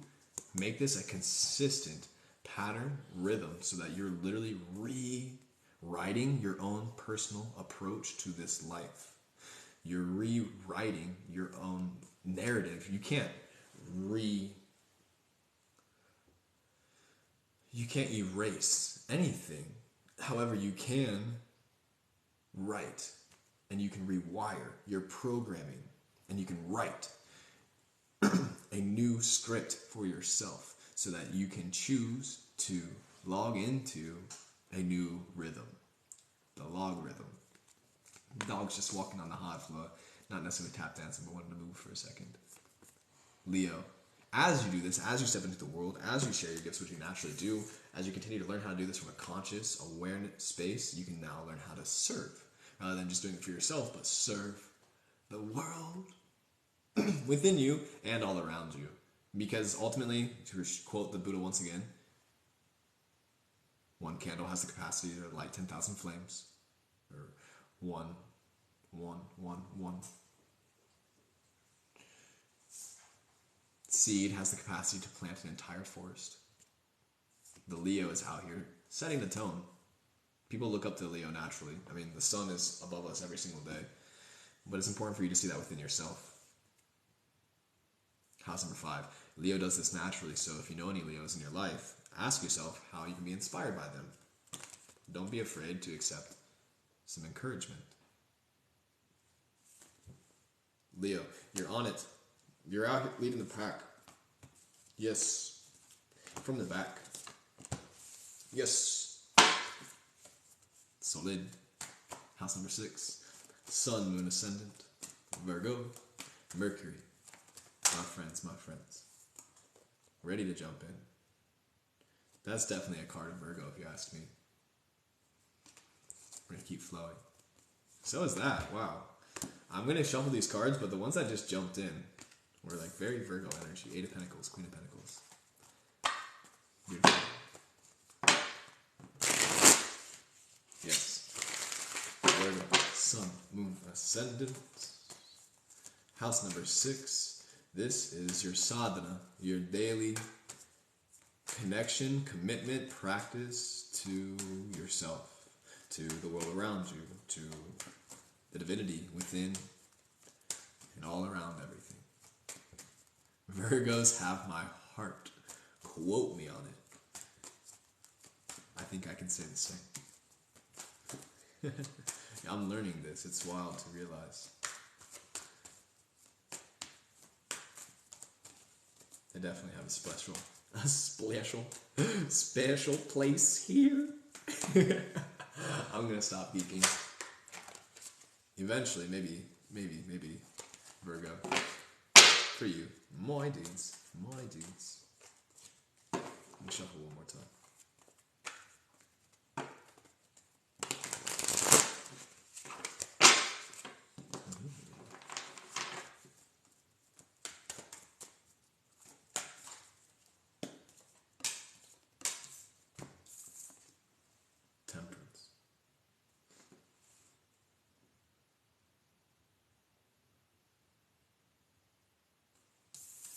make this a consistent pattern, rhythm, so that you're literally rewriting your own personal approach to this life. You're rewriting your own narrative. You can't erase anything. However, you can write, and you can rewire your programming, and you can write a new script for yourself so that you can choose to log into a new rhythm. The logarithm. The dog's just walking on the hot floor, not necessarily tap dancing, but wanted to move for a second. Leo, as you do this, as you step into the world, as you share your gifts, which you naturally do, as you continue to learn how to do this from a conscious, awareness space, you can now learn how to serve. Rather than just doing it for yourself, but serve the world within you and all around you. Because ultimately, to quote the Buddha once again, one candle has the capacity to light 10,000 flames. Or one. Seed has the capacity to plant an entire forest. The Leo is out here setting the tone. People look up to Leo naturally. I mean, the sun is above us every single day. But it's important for you to see that within yourself. House number 5. Leo does this naturally, so if you know any Leos in your life, ask yourself how you can be inspired by them. Don't be afraid to accept some encouragement. Leo, you're on it. You're out here leading the pack. Yes. From the back. Yes. Solid. House number 6. Sun, Moon, Ascendant. Virgo. Mercury. My friends. Ready to jump in. That's definitely a card of Virgo, if you ask me. We're going to keep flowing. So is that. Wow. I'm going to shuffle these cards, but the ones that just jumped in were like very Virgo energy. 8 of Pentacles, Queen of Pentacles. Beautiful. Yes. Virgo. Sun, Moon, Ascendant. House number 6. This is your sadhana, your daily connection, commitment, practice to yourself, to the world around you, to the divinity within and all around everything. Virgos have my heart. Quote me on it. I think I can say the same. I'm learning this. It's wild to realize. I definitely have a special place here. I'm gonna stop geeking. Eventually, maybe, Virgo. For you, my dudes. Let me shuffle one more time. Temperance.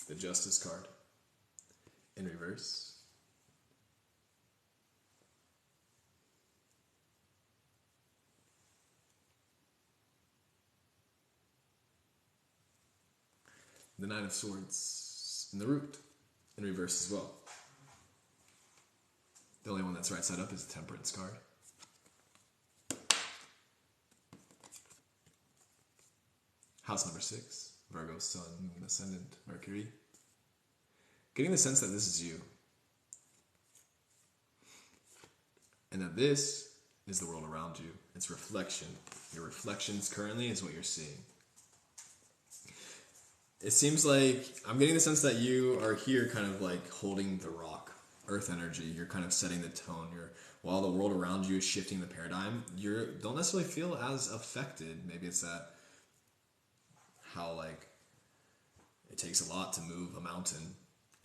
The Justice card. In reverse. The Nine of Swords in the root. In reverse as well. The only one that's right side up is the Temperance card. House number 6, Virgo, Sun, Moon, Ascendant, Mercury. Getting the sense that this is you. And that this is the world around you. It's reflection. Your reflections currently is what you're seeing. It seems like I'm getting the sense that you are here kind of like holding the rock, earth energy. You're kind of setting the tone. While the world around you is shifting the paradigm, you don't necessarily feel as affected. Maybe it's that how like it takes a lot to move a mountain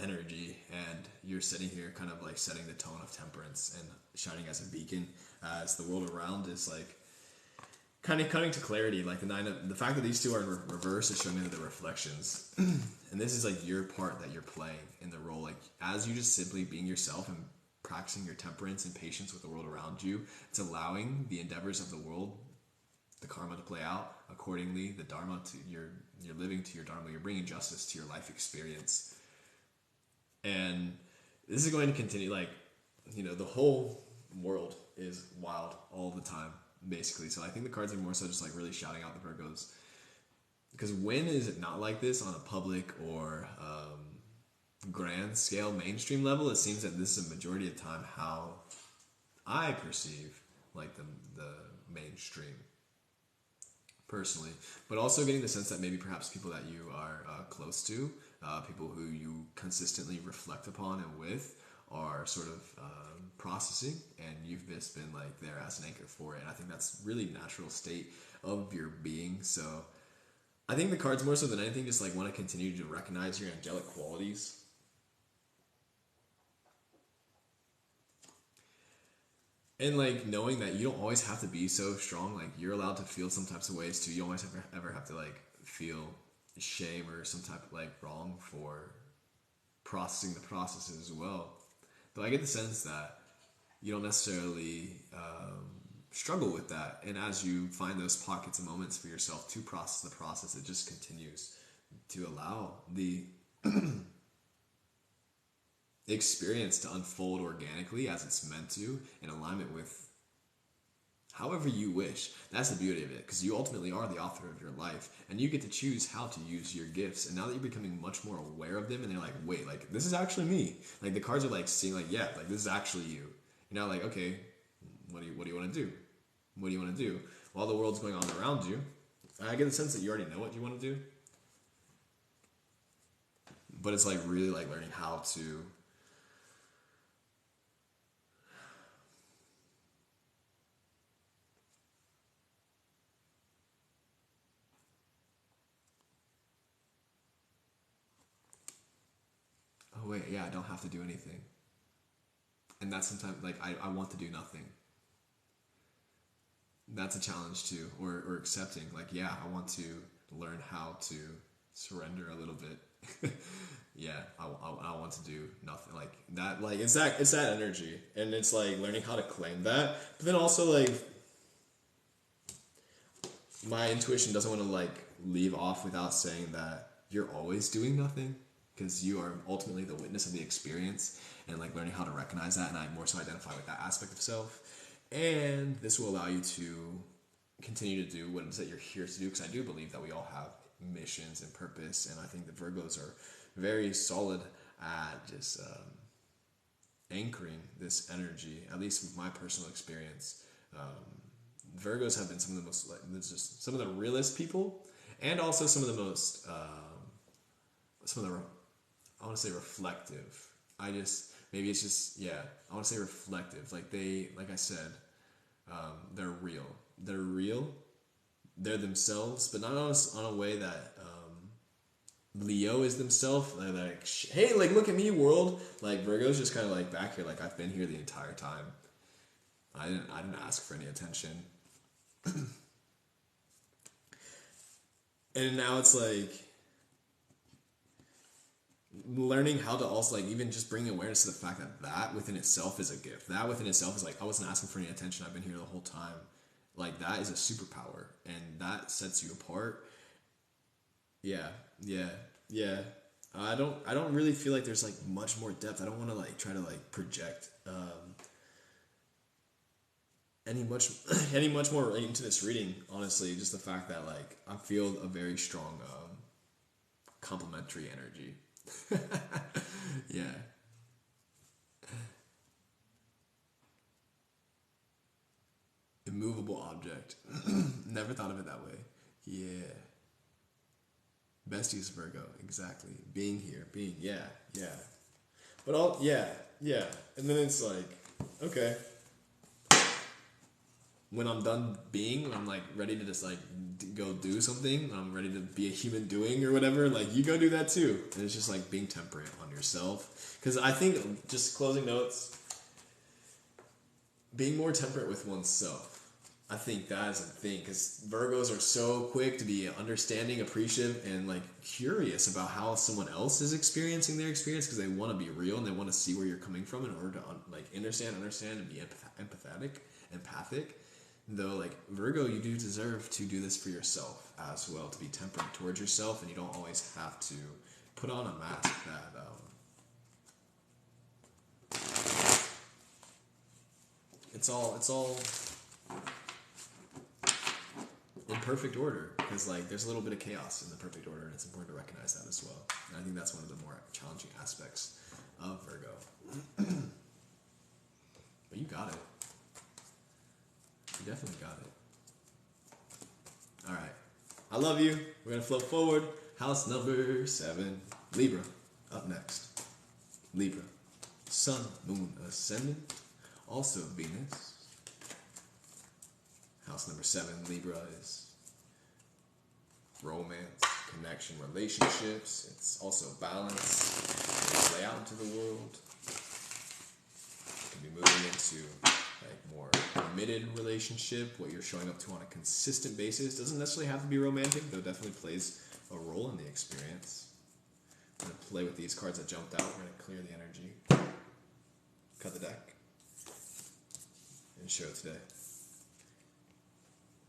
energy, and you're sitting here kind of like setting the tone of temperance and shining as a beacon as the world around is like kind of coming to clarity. Like the fact that these two are in reverse is showing me the reflections. And this is like your part that you're playing in the role. Like as you just simply being yourself and practicing your temperance and patience with the world around you, it's allowing the endeavors of the world, the karma to play out accordingly, the dharma to you're living to your dharma, you're bringing justice to your life experience. And this is going to continue, like, the whole world is wild all the time, basically. So I think the cards are more so just like really shouting out the Virgos. Because when is it not like this on a public or grand scale, mainstream level? It seems that this is a majority of the time how I perceive like the mainstream. Personally, but also getting the sense that maybe perhaps people that you are close to, people who you consistently reflect upon and with, are sort of processing, and you've just been like there as an anchor for it. And I think that's really natural state of your being. So I think the cards more so than anything just like want to continue to recognize your angelic qualities. And like knowing that you don't always have to be so strong, like you're allowed to feel some types of ways too. You don't always ever have to like feel shame or some type of like wrong for processing the processes as well. Though I get the sense that you don't necessarily struggle with that. And as you find those pockets and moments for yourself to process the process, it just continues to allow the experience to unfold organically as it's meant to, in alignment with however you wish. That's the beauty of it, because you ultimately are the author of your life, and you get to choose how to use your gifts. And now that you're becoming much more aware of them, and they're like, wait, like this is actually me. Like the cards are like seeing, like, yeah, like this is actually you. You're now like, okay, what do you want to do? What do you want to do while the world's going on around you? I get the sense that you already know what you want to do, but it's like really like learning how to oh wait, yeah, I don't have to do anything. And that's sometimes like I want to do nothing. That's a challenge too, or accepting like, yeah, I want to learn how to surrender a little bit. Yeah, I want to do nothing like that. Like it's that energy, and it's like learning how to claim that. But then also like my intuition doesn't want to like leave off without saying that you're always doing nothing. because you are ultimately the witness of the experience, and like learning how to recognize that, and I more so identify with that aspect of self. And this will allow you to continue to do what it is that you're here to do, because I do believe that we all have missions and purpose, and I think the Virgos are very solid at just anchoring this energy, at least with my personal experience. Virgos have been some of the most, like, just some of the realest people, and also some of the most, I want to say reflective. Maybe it's just, yeah, I want to say reflective. Like like I said, they're real. They're real. They're themselves, but not on a way that Leo is themselves. They're like, hey, like, look at me, world. Like, Virgo's just kind of like back here, like, I've been here the entire time. I didn't ask for any attention. And now it's like learning how to also, like, even just bring awareness to the fact that that within itself is a gift. That within itself is like, I wasn't asking for any attention. I've been here the whole time. Like, that is a superpower, and that sets you apart. Yeah. I don't really feel like there's like much more depth. I don't want to like try to like project any much more into this reading. Honestly, just the fact that like I feel a very strong complementary energy. Yeah. Immovable object. Never thought of it that way. Yeah. Besties Virgo, exactly. Being here, yeah. But yeah. And then it's like, okay. When I'm done being, when I'm like ready to just like go do something, when I'm ready to be a human doing or whatever, like you go do that too. And it's just like being temperate on yourself. Because I think, just closing notes, being more temperate with oneself. I think that is a thing, because Virgos are so quick to be understanding, appreciative, and like curious about how someone else is experiencing their experience, because they want to be real and they want to see where you're coming from in order to like understand, and be empathic. Though, like, Virgo, you do deserve to do this for yourself as well, to be temperate towards yourself, and you don't always have to put on a mask that it's all in perfect order, because like there's a little bit of chaos in the perfect order, and it's important to recognize that as well. And I think that's one of the more challenging aspects of Virgo. But you got it. You definitely got it. All right. I love you. We're going to flow forward. House number 7. Libra. Up next. Libra. Sun, Moon, Ascendant. Also Venus. House number 7, Libra, is romance, connection, relationships. It's also balance. It's lay out into the world. You can be moving into like more committed relationship, what you're showing up to on a consistent basis. Doesn't necessarily have to be romantic, though definitely plays a role in the experience. I'm going to play with these cards that jumped out. We're going to clear the energy, cut the deck, and show it today.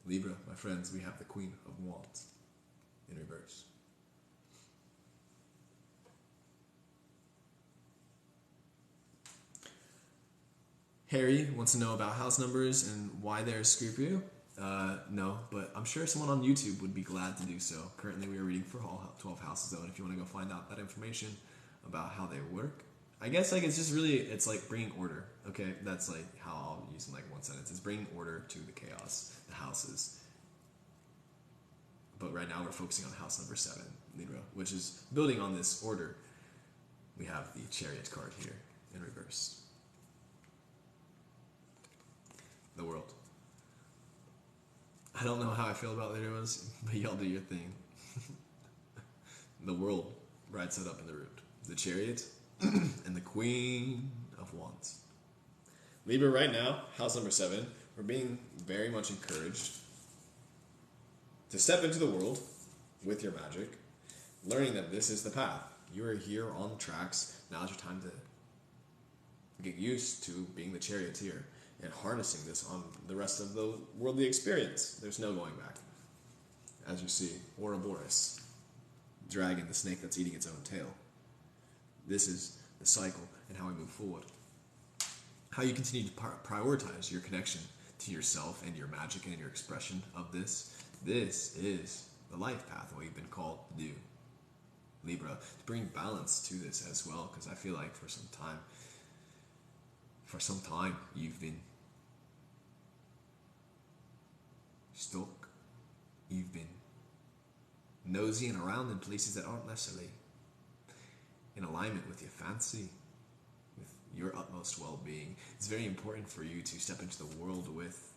Libra, my friends, we have the Queen of Wands in reverse. Harry wants to know about house numbers and why they're Scorpio. No, but I'm sure someone on YouTube would be glad to do so. Currently, we are reading for all 12 houses, though, and if you want to go find out that information about how they work, I guess like it's just really, it's like bringing order. Okay, that's like how I'll use in like one sentence. It's bringing order to the chaos, the houses. But right now we're focusing on house number 7, Libra, which is building on this order. We have the Chariot card here in reverse. The world. I don't know how I feel about Libras, but y'all do your thing. The world rides it up in the root. The Chariot and the Queen of Wands. Libra, right now, house number 7, we're being very much encouraged to step into the world with your magic, learning that this is the path. You are here on the tracks. Now's your time to get used to being the charioteer and harnessing this on the rest of the worldly experience. There's no going back. As you see, Ouroboros, dragon, the snake that's eating its own tail. This is the cycle and how we move forward. How you continue to prioritize your connection to yourself and your magic and your expression of this. This is the life path, what you've been called to do. Libra, to bring balance to this as well, because I feel like for some time you've been stuck. You've been nosing around in places that aren't necessarily in alignment with your fancy, with your utmost well-being. It's very important for you to step into the world with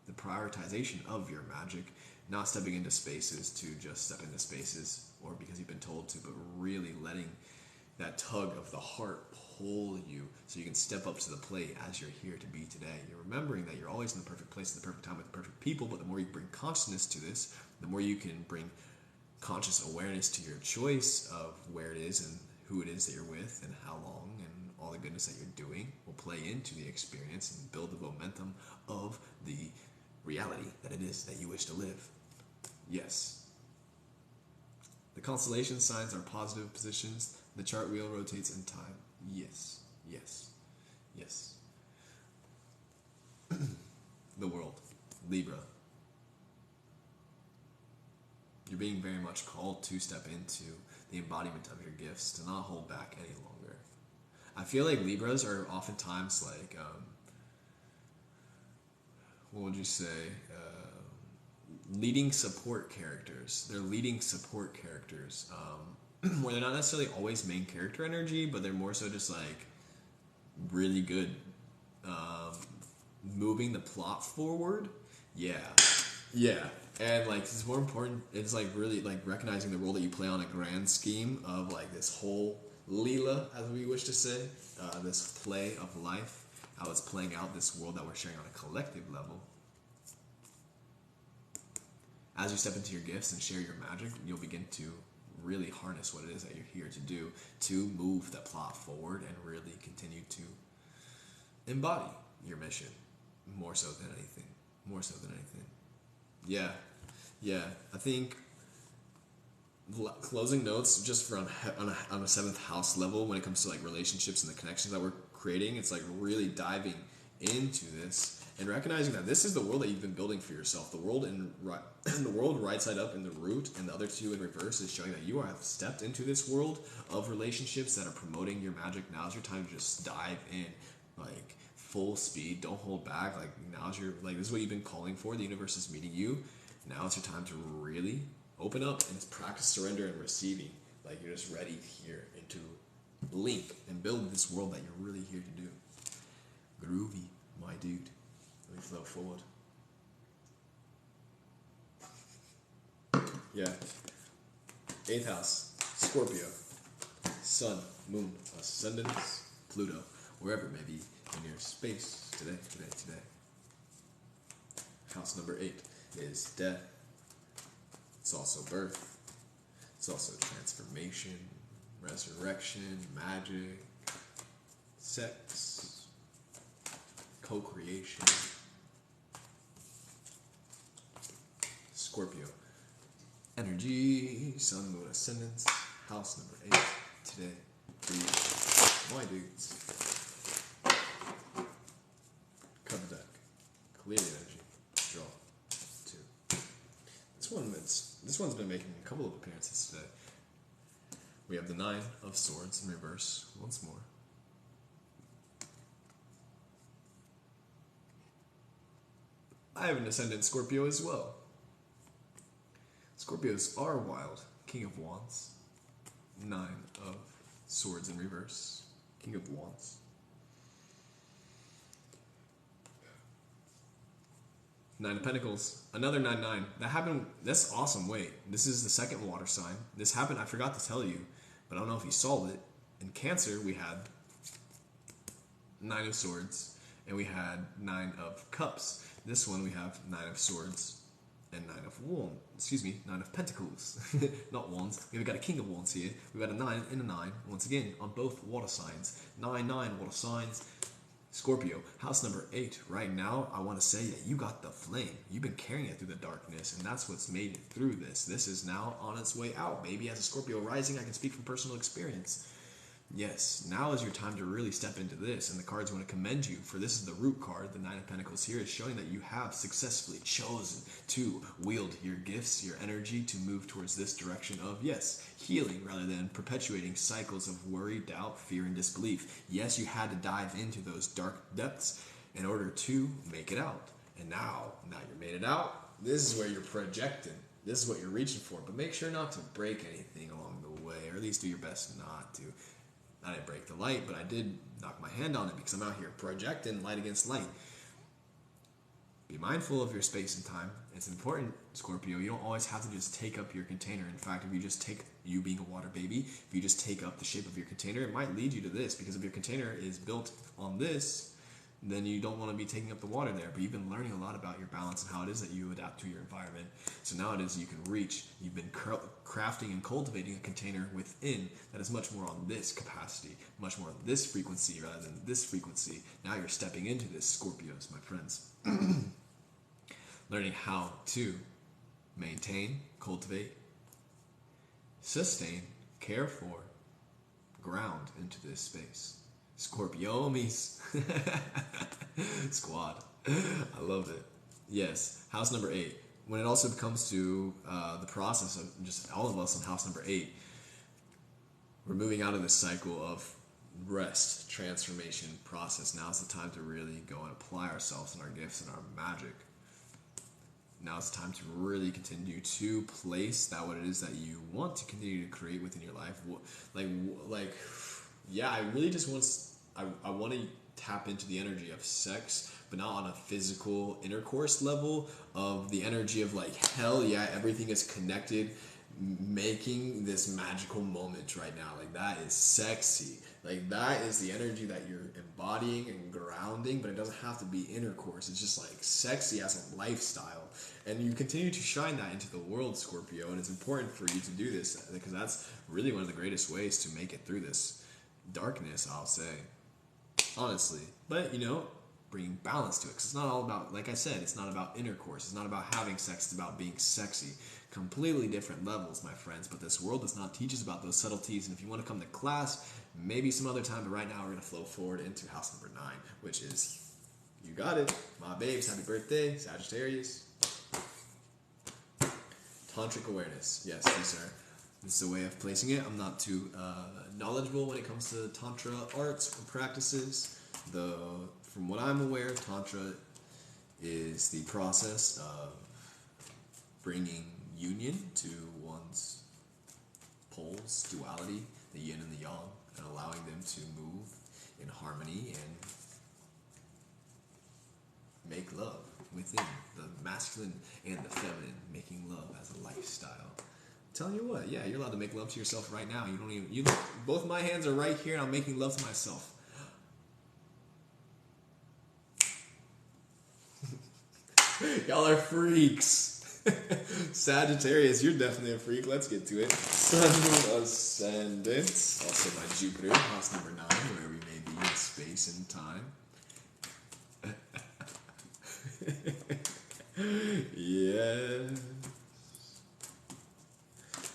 the prioritization of your magic, not stepping into spaces to just step into spaces or because you've been told to, but really letting that tug of the heart pull you so you can step up to the plate as you're here to be today. You're remembering that you're always in the perfect place at the perfect time with the perfect people, but the more you bring consciousness to this, the more you can bring conscious awareness to your choice of where it is and who it is that you're with and how long, and all the goodness that you're doing will play into the experience and build the momentum of the reality that it is that you wish to live. Yes. The constellation signs are positive positions. The chart wheel rotates in time. Yes, yes, yes. The world, Libra. You're being very much called to step into the embodiment of your gifts, to not hold back any longer. I feel like Libras are oftentimes like, what would you say? Leading support characters. They're leading support characters. Where they're not necessarily always main character energy, but they're more so just like really good moving the plot forward. Yeah. And like it's more important, it's like really like recognizing the role that you play on a grand scheme of like this whole Leela, as we wish to say, this play of life, how it's playing out, this world that we're sharing on a collective level. As you step into your gifts and share your magic, you'll begin to really harness what it is that you're here to do to move the plot forward and really continue to embody your mission more so than anything. Yeah. I think closing notes just for on a 7th house level when it comes to like relationships and the connections that we're creating, it's like really diving into this and recognizing that this is the world that you've been building for yourself. The world the world right side up in the root and the other two in reverse is showing that you have stepped into this world of relationships that are promoting your magic. Now's your time to just dive in, like full speed. Don't hold back. Like now's your this is what you've been calling for. The universe is meeting you. Now it's your time to really open up and practice surrender and receiving. Like you're just ready here and to link and build this world that you're really here to do. Groovy, my dude. Let me flow forward. Yeah. 8th house, Scorpio. Sun, Moon, Ascendants, Pluto, wherever it may be in your space today. House number 8 is death. It's also birth. It's also transformation, resurrection, magic, sex, co-creation. Scorpio. Energy, Sun, Moon, Ascendants, house number 8 today. My dudes. Cut the deck. Clear the energy. Draw. 2. This one's been making a couple of appearances today. We have the 9 of Swords in reverse once more. I have an ascendant Scorpio as well. Scorpios are wild. King of Wands. 9 of Swords in reverse. King of Wands. 9 of Pentacles. Another 9-9. That happened. That's awesome. Wait. This is the second water sign. This happened. I forgot to tell you, but I don't know if you saw it. In Cancer, we had 9 of Swords, and we had 9 of Cups. This one we have 9 of Swords and 9 of Pentacles. Not Wands. We've got a King of Wands here. We've got a 9 and a 9, once again, on both water signs. 9, water signs. Scorpio, house number 8. Right now, I want to say that you got the flame. You've been carrying it through the darkness, and that's what's made it through this. This is now on its way out. Maybe as a Scorpio rising, I can speak from personal experience. Yes, now is your time to really step into this, and the cards want to commend you, for this is the root card. The Nine of Pentacles here is showing that you have successfully chosen to wield your gifts, your energy, to move towards this direction of, yes, healing, rather than perpetuating cycles of worry, doubt, fear, and disbelief. Yes, you had to dive into those dark depths in order to make it out. And now you made it out, this is where you're projecting. This is what you're reaching for. But make sure not to break anything along the way, or at least do your best not to. I didn't break the light, but I did knock my hand on it because I'm out here projecting light against light. Be mindful of your space and time. It's important, Scorpio. You don't always have to just take up your container. In fact, if you just take, you being a water baby, if you just take up the shape of your container, it might lead you to this, because if your container is built on this, then you don't want to be taking up the water there. But you've been learning a lot about your balance and how it is that you adapt to your environment. So now it is you can reach. You've been crafting and cultivating a container within that is much more on this capacity, much more on this frequency rather than this frequency. Now you're stepping into this, Scorpios, my friends. Learning how to maintain, cultivate, sustain, care for, ground into this space. Scorpiomies. Squad. I love it. Yes, house number 8. When it also comes to the process of just all of us on house number 8, we're moving out of this cycle of rest, transformation, process. Now's the time to really go and apply ourselves and our gifts and our magic. Now's the time to really continue to place that what it is that you want to continue to create within your life. Yeah, I really just I want to tap into the energy of sex, but not on a physical intercourse level, of the energy of like, hell yeah, everything is connected, making this magical moment right now. Like, that is sexy. Like, that is the energy that you're embodying and grounding, but it doesn't have to be intercourse. It's just like sexy as a lifestyle. And you continue to shine that into the world, Scorpio, and it's important for you to do this, because that's really one of the greatest ways to make it through this darkness, I'll say. Honestly. But, bringing balance to it, because it's not all about, like I said, it's not about intercourse, it's not about having sex, it's about being sexy. Completely different levels, my friends, but this world does not teach us about those subtleties, and if you want to come to class, maybe some other time, but right now we're going to flow forward into house number 9, which is, you got it, my babes, happy birthday, Sagittarius. Tantric awareness, yes, this is a way of placing it. I'm not too knowledgeable when it comes to Tantra arts or practices. From what I'm aware, Tantra is the process of bringing union to one's poles, duality, the yin and the yang, and allowing them to move in harmony and make love within the masculine and the feminine, making love as a lifestyle. Telling you what, yeah, you're allowed to make love to yourself right now. Both my hands are right here, and I'm making love to myself. Y'all are freaks. Sagittarius, you're definitely a freak. Let's get to it. Sun ascendant, also my Jupiter, house number 9, where we may be in space and time. Yeah.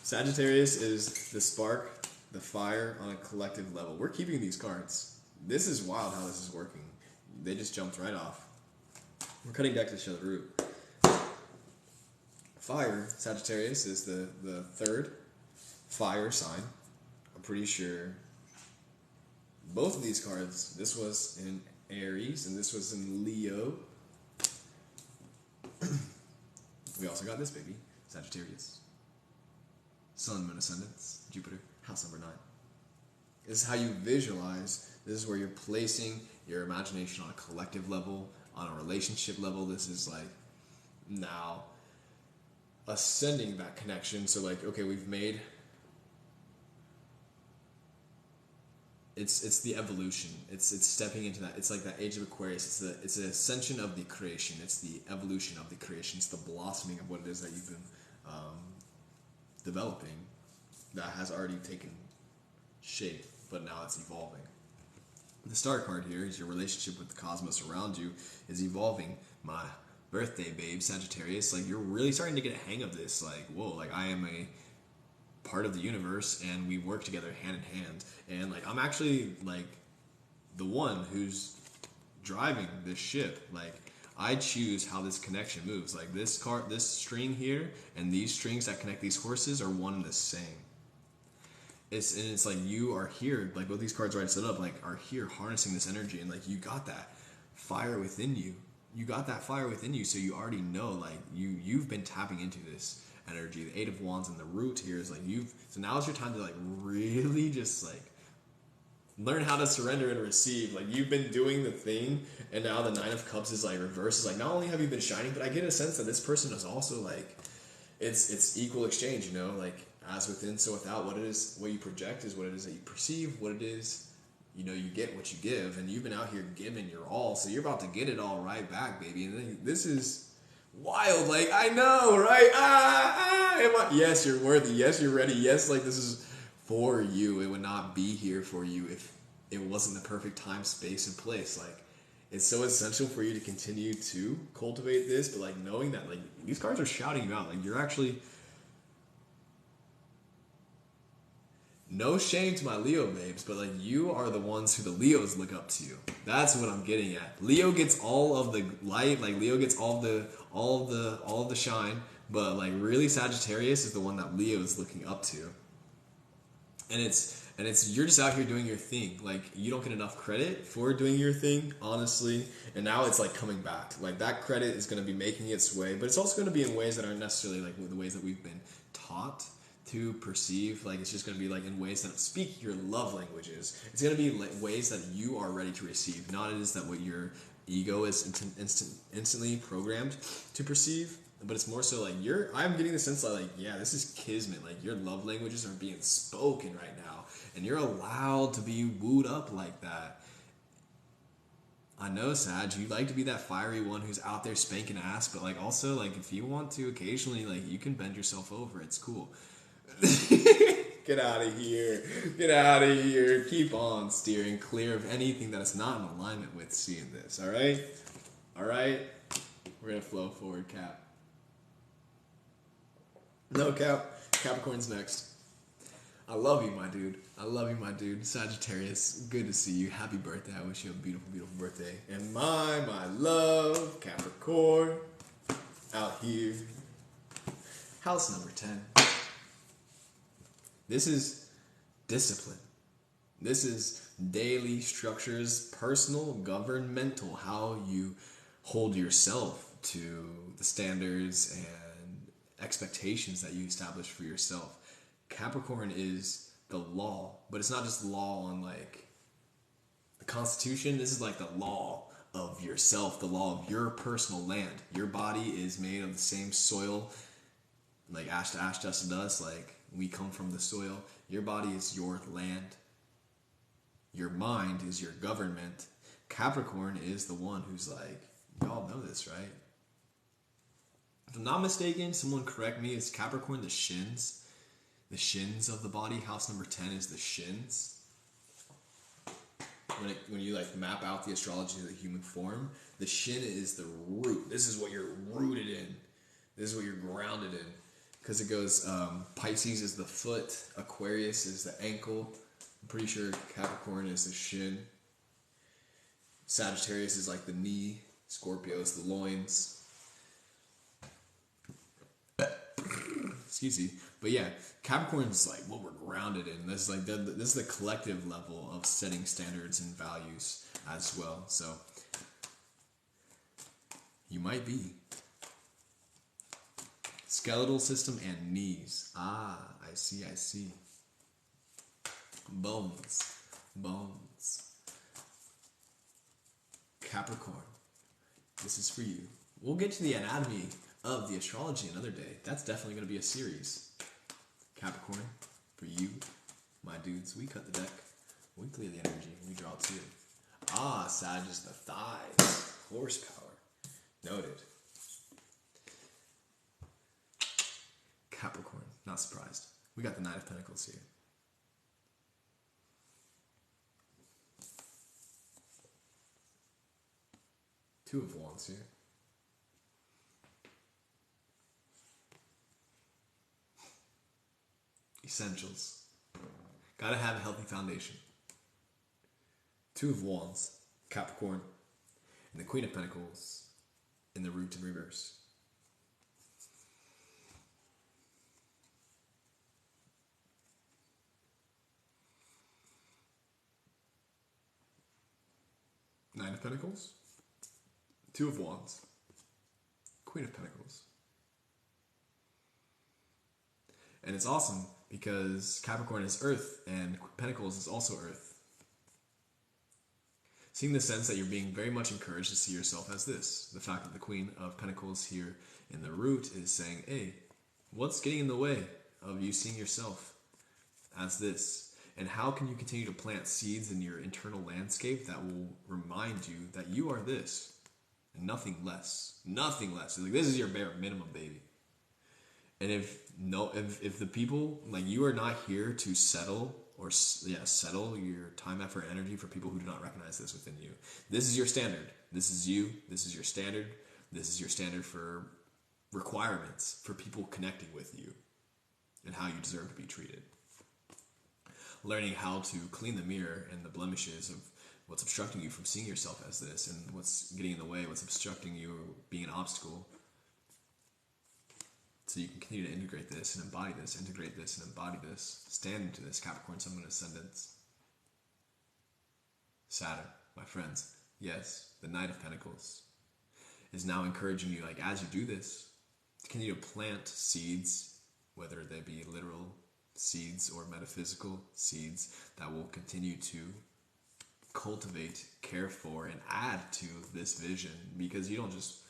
Sagittarius is the spark, the fire on a collective level. We're keeping these cards. This is wild how this is working. They just jumped right off. We're cutting back to show the root. Fire, Sagittarius, is the third fire sign. I'm pretty sure both of these cards, this was in Aries and this was in Leo. We also got this baby, Sagittarius. Sun, Moon, Ascendants, Jupiter, house number 9. This is how you visualize. This is where you're placing your imagination on a collective level, on a relationship level. This is like now ascending that connection. So like, okay, we've made, it's the evolution. It's stepping into that. It's like that age of Aquarius. It's the ascension of the creation. It's the evolution of the creation. It's the blossoming of what it is that you've been developing that has already taken shape, but now it's evolving. The star card here is your relationship with the cosmos around you is evolving. My birthday, babe, Sagittarius. Like, you're really starting to get a hang of this. Like, whoa, like I am a part of the universe, and we work together hand in hand. And like I'm actually like the one who's driving this ship. Like I choose how this connection moves. Like this string here, and these strings that connect these horses are one and the same. It's like you are here, like both these cards right set up, like are here harnessing this energy, and like you got that fire within you. You got that fire within you, so you already know, like you've been tapping into this energy. The Eight of Wands and the root here is like so now is your time to like really just like learn how to surrender and receive. Like you've been doing the thing, and now the Nine of Cups is like reverse. Is like not only have you been shining, but I get a sense that this person is also like it's equal exchange, you know, like as within, so without. What you project is what it is that you perceive. What it is, you know, you get what you give, and you've been out here giving your all, so you're about to get it all right back, baby. And then this is wild. Like I know, right? Yes, you're worthy. Yes, you're ready. Yes, like this is for you. It would not be here for you if it wasn't the perfect time, space, and place. Like it's so essential for you to continue to cultivate this, but like knowing that like these cards are shouting you out. Like you're actually, no shame to my Leo babes, but like you are the ones who the Leos look up to. That's what I'm getting at. Leo gets all of the light, like Leo gets all of the shine, but like really Sagittarius is the one that Leo is looking up to. And it's you're just out here doing your thing. Like you don't get enough credit for doing your thing, honestly. And now it's like coming back. Like that credit is going to be making its way, but it's also going to be in ways that aren't necessarily like the ways that we've been taught to perceive. Like it's just going to be like in ways that speak your love languages. It's going to be like ways that you are ready to receive, not is that what your ego is instantly programmed to perceive. But it's more so like I'm getting the sense that like, yeah, this is kismet. Like your love languages are being spoken right now, and you're allowed to be wooed up like that. I know, Sag, you like to be that fiery one who's out there spanking ass, but like also like if you want to occasionally, like you can bend yourself over. It's cool. Get out of here. Get out of here. Keep on steering clear of anything that is not in alignment with seeing this. All right? All right? We're going to flow forward, Cap. No, Cap. Capricorn's next. I love you, my dude. I love you, my dude. Sagittarius, good to see you. Happy birthday. I wish you a beautiful, beautiful birthday. And my love, Capricorn, out here. House number 10. This is discipline. This is daily structures, personal, governmental, how you hold yourself to the standards and expectations that you establish for yourself. Capricorn is the law, but it's not just law on like the Constitution. This is like the law of yourself, the law of your personal land. Your body is made of the same soil, like ash to ash, dust to dust. Like we come from the soil. Your body is your land. Your mind is your government. Capricorn is the one who's like, y'all know this, right? If I'm not mistaken, someone correct me, is Capricorn the shins? The shins of the body. House number 10 is the shins. When you like map out the astrology of the human form, the shin is the root. This is what you're rooted in. This is what you're grounded in. Because it goes, Pisces is the foot, Aquarius is the ankle. I'm pretty sure Capricorn is the shin. Sagittarius is like the knee. Scorpio is the loins. Excuse me. But yeah, Capricorn is like what we're grounded in. This is like this is the collective level of setting standards and values as well. So you might be skeletal system and knees. Ah, I see. Bones. Capricorn. This is for you. We'll get to the anatomy of the astrology another day. That's definitely going to be a series. Capricorn, for you, my dudes, we cut the deck. We clear the energy. We draw two. Ah, Sag is the thighs. Horsepower. Noted. Capricorn, not surprised. We got the Knight of Pentacles here. Two of Wands here. Essentials. Gotta have a healthy foundation. Two of Wands, Capricorn, and the Queen of Pentacles in the root in reverse. Nine of Pentacles, Two of Wands, Queen of Pentacles. And it's awesome because Capricorn is Earth and Pentacles is also Earth. Seeing the sense that you're being very much encouraged to see yourself as this. The fact that the Queen of Pentacles here in the root is saying, hey, what's getting in the way of you seeing yourself as this? And how can you continue to plant seeds in your internal landscape that will remind you that you are this and nothing less? Nothing less. Like, this is your bare minimum, baby. And if the people, like, you are not here to settle your time, effort, energy for people who do not recognize this within you. This is your standard. This is you. This is your standard. This is your standard for requirements for people connecting with you and how you deserve to be treated. Learning how to clean the mirror and the blemishes of what's obstructing you from seeing yourself as this and what's getting in the way, what's obstructing you being an obstacle. So you can continue to integrate this and embody this, integrate this and embody this. Stand into this, Capricorn, Sun, Moon, Ascendants. Saturn, my friends, yes, the Knight of Pentacles is now encouraging you, like, as you do this, to continue to plant seeds, whether they be literal seeds or metaphysical seeds that will continue to cultivate, care for, and add to this vision, because you don't just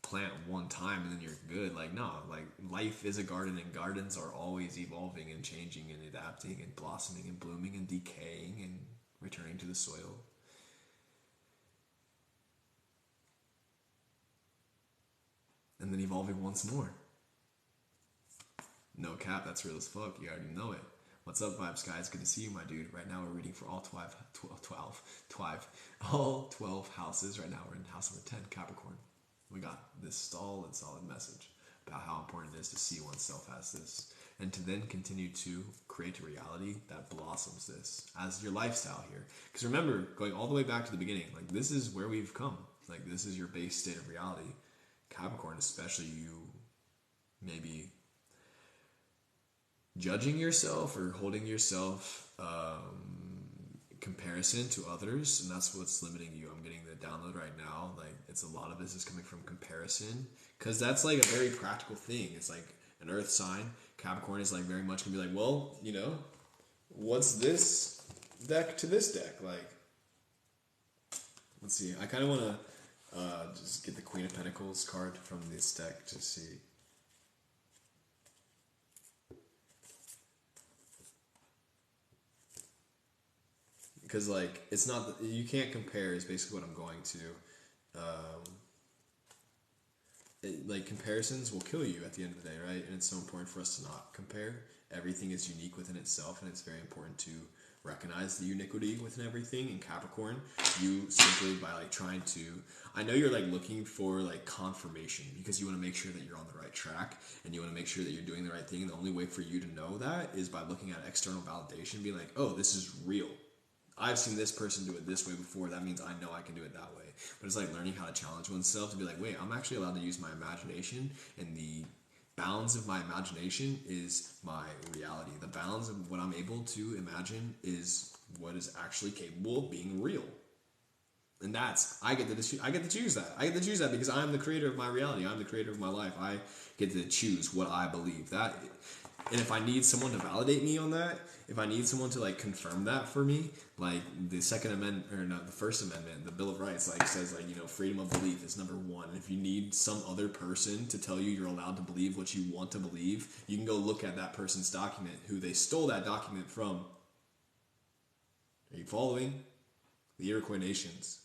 plant one time and then you're good. Like, no, like, life is a garden and gardens are always evolving and changing and adapting and blossoming and blooming and decaying and returning to the soil. And then evolving once more. No cap, that's real as fuck. You already know it. What's up, Vibes guys? Good to see you, my dude. Right now we're reading for all 12 houses. Right now we're in house number 10, Capricorn. We got this stall and solid message about how important it is to see oneself as this, and to then continue to create a reality that blossoms this as your lifestyle here. Because remember, going all the way back to the beginning, like, this is where we've come. Like, this is your base state of reality. Capricorn, especially, you maybe judging yourself or holding yourself comparison to others, and that's what's limiting you. I'm getting the download right now. Like, it's a lot of this is coming from comparison, because that's like a very practical thing. It's like an earth sign. Capricorn is like very much gonna be like, well, you know, what's this deck to this deck? Like, let's see. I kind of want to just get the Queen of Pentacles card from this deck to see. Because, like, it's not, you can't compare is basically what I'm going to. Like, comparisons will kill you at the end of the day, right? And it's so important for us to not compare. Everything is unique within itself, and it's very important to recognize the uniquity within everything. In Capricorn, you simply, by, like, trying to, I know you're, like, looking for, like, confirmation, because you want to make sure that you're on the right track, and you want to make sure that you're doing the right thing. And the only way for you to know that is by looking at external validation, being like, oh, this is real. I've seen this person do it this way before. That means I know I can do it that way. But it's like learning how to challenge oneself to be like, wait, I'm actually allowed to use my imagination, and the bounds of my imagination is my reality. The bounds of what I'm able to imagine is what is actually capable of being real. And that's, I get to choose that. I get to choose that because I'm the creator of my reality. I'm the creator of my life. I get to choose what I believe. That, and if I need someone to validate me on that, if I need someone to, like, confirm that for me, like the Second Amendment, or no, the First Amendment, the Bill of Rights, like, says, like, you know, freedom of belief is number one. And if you need some other person to tell you you're allowed to believe what you want to believe, you can go look at that person's document, who they stole that document from. Are you following? The Iroquois nations.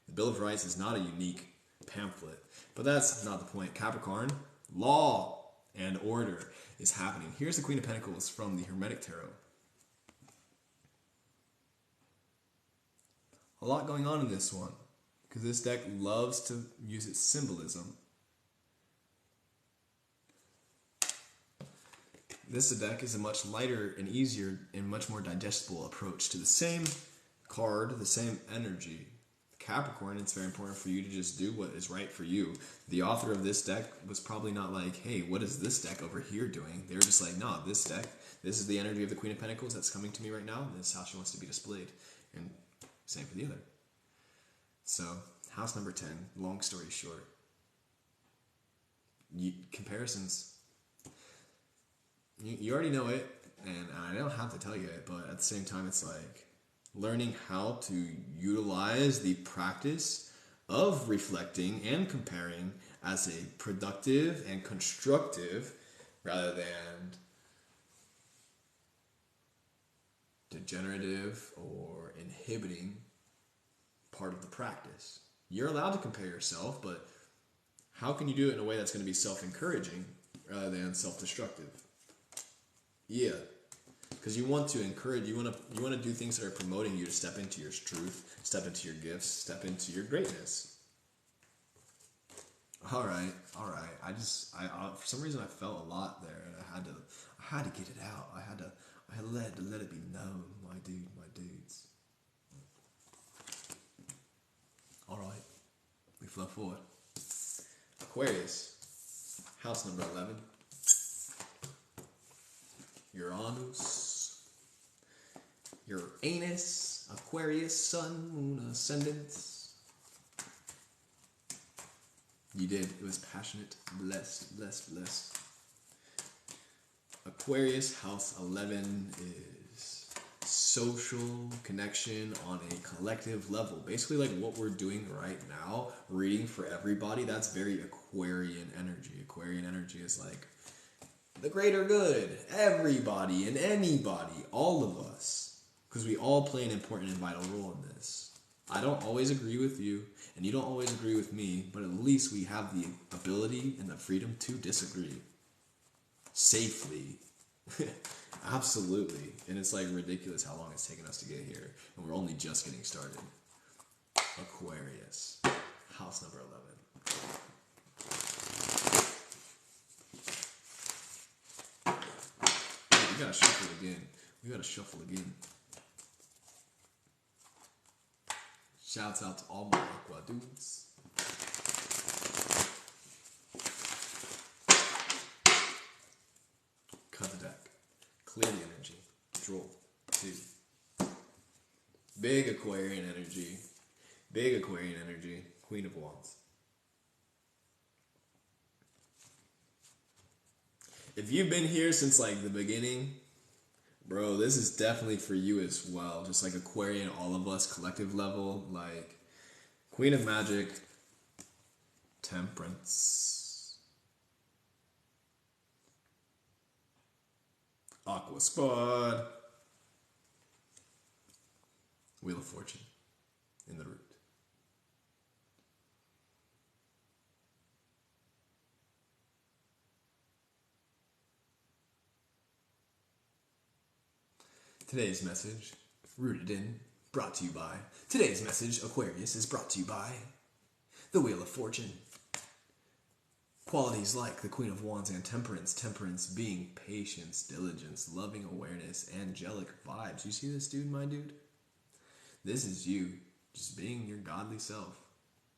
The Bill of Rights is not a unique pamphlet, but that's not the point. Capricorn, law and order is happening. Here's the Queen of Pentacles from the Hermetic Tarot. A lot going on in this one, because this deck loves to use its symbolism. this deck is a much lighter and easier and much more digestible approach to the same card, the same energy. Capricorn, it's very important for you to just do what is right for you. The author of this deck was probably not like, hey, what is this deck over here doing? They were just like, no, this deck, this is the energy of the Queen of Pentacles that's coming to me right now, and this is how she wants to be displayed. And same for the other. So, house number 10, long story short. Comparisons. You already know it, and I don't have to tell you it, but at the same time, it's like learning how to utilize the practice of reflecting and comparing as a productive and constructive rather than degenerative or inhibiting part of the practice. You're allowed to compare yourself, but how can you do it in a way that's going to be self-encouraging rather than self-destructive? Yeah. Because you want to encourage, you want to do things that are promoting you to step into your truth, step into your gifts, step into your greatness. All right. I for some reason I felt a lot there, and I had to get it out. I had to let it be known, my dudes. All right, we flow forward. Aquarius, house number 11. Uranus, Aquarius, Sun, Moon, Ascendants. You did. It was passionate, blessed. Aquarius, house 11 is social connection on a collective level. Basically like what we're doing right now, reading for everybody, that's very Aquarian energy. Aquarian energy is like the greater good, everybody and anybody, all of us, because we all play an important and vital role in this. I don't always agree with you, and you don't always agree with me, but at least we have the ability and the freedom to disagree. Safely. Absolutely. And it's like ridiculous how long it's taken us to get here, and we're only just getting started. Aquarius, house number 11. We gotta shuffle again. Shouts out to all my Aqua dudes. Cut the deck. Clear the energy. Draw. 2. Big Aquarian energy. Queen of Wands. If you've been here since like the beginning, bro, this is definitely for you as well. Just like Aquarian, all of us, collective level, like Queen of Magic, Temperance, Aqua Squad, Wheel of Fortune in the root. Today's message, rooted in, brought to you by. Today's message, Aquarius, is brought to you by the Wheel of Fortune. Qualities like the Queen of Wands and Temperance. Temperance being patience, diligence, loving awareness, angelic vibes. You see this, dude, my dude? This is you, just being your godly self.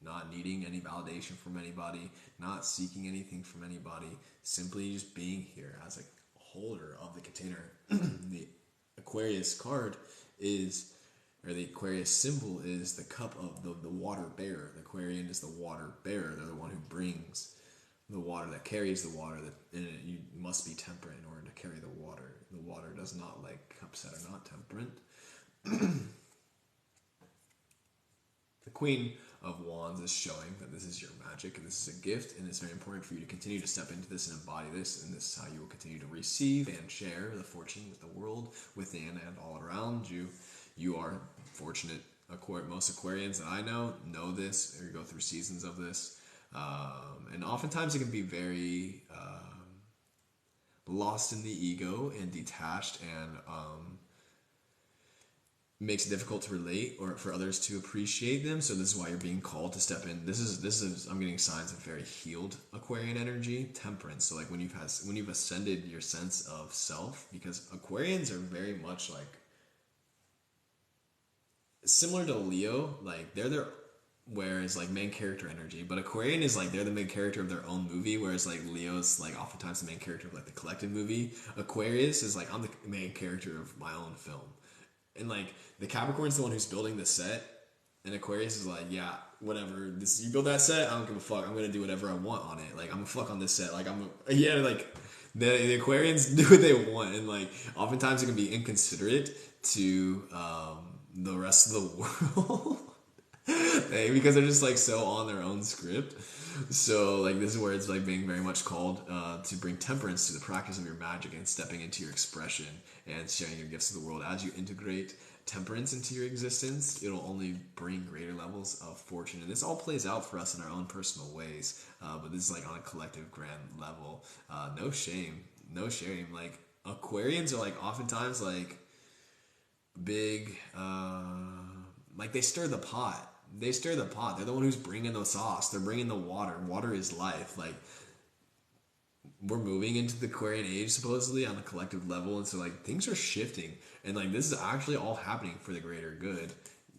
Not needing any validation from anybody, not seeking anything from anybody, simply just being here as a holder of the container. The Aquarius card is, or the Aquarius symbol is the cup of the water bearer. The Aquarian is the water bearer. They're the one who brings the water, that carries the water. That you must be temperate in order to carry the water. The water does not like cups that are not temperate. The Queen of Wands is showing that this is your magic and this is a gift, and it's very important for you to continue to step into this and embody this, and this is how you will continue to receive and share the fortune with the world within and all around you. You are fortunate. Most Aquarians that I know this, or go through seasons of this, and oftentimes it can be very lost in the ego and detached and makes it difficult to relate or for others to appreciate them. So this is why you're being called to step in. This is I'm getting signs of very healed Aquarian energy, temperance. So like when you've ascended your sense of self, because Aquarians are very much like similar to Leo, like they're their whereas like main character energy, but Aquarian is like they're the main character of their own movie, whereas like Leo's like oftentimes the main character of like the collective movie. Aquarius is like I'm the main character of my own film. And like the Capricorn's the one who's building the set, and Aquarius is like, yeah, whatever. This you build that set, I don't give a fuck. I'm gonna do whatever I want on it. Like I'm gonna fuck on this set. Like like the Aquarians do what they want, and like oftentimes it can be inconsiderate to the rest of the world. Because they're just like so on their own script. So like this is where it's like being very much called to bring temperance to the practice of your magic and stepping into your expression and sharing your gifts to the world. As you integrate temperance into your existence, it'll only bring greater levels of fortune. And this all plays out for us in our own personal ways, but this is like on a collective grand level. No shame. Like Aquarians are like oftentimes like big like they stir the pot. They're the one who's bringing the sauce. They're bringing the water. Water is life. Like we're moving into the Aquarian age supposedly on a collective level, and so like things are shifting, and like this is actually all happening for the greater good.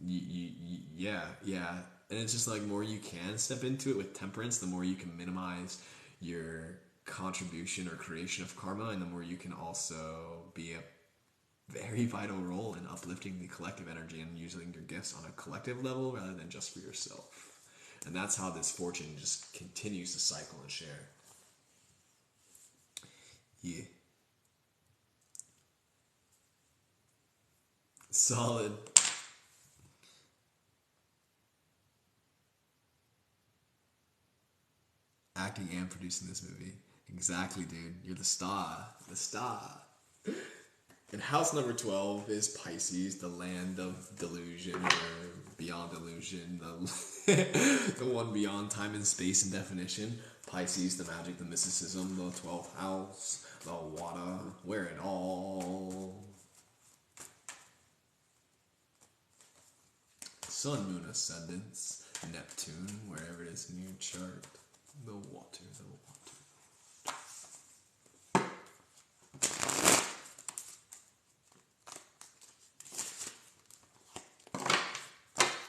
Yeah. And it's just like more you can step into it with temperance, the more you can minimize your contribution or creation of karma, and the more you can also be a very vital role in uplifting the collective energy and using your gifts on a collective level rather than just for yourself. And that's how this fortune just continues to cycle and share. Yeah. Solid. Acting and producing this movie. Exactly, dude. You're the star. The star. And house number 12 is Pisces, the land of delusion or beyond illusion, the one beyond time and space and definition. Pisces, the magic, the mysticism, the 12th house, the water, where it all. Sun, moon, ascendants, Neptune, wherever it is in your chart. The water.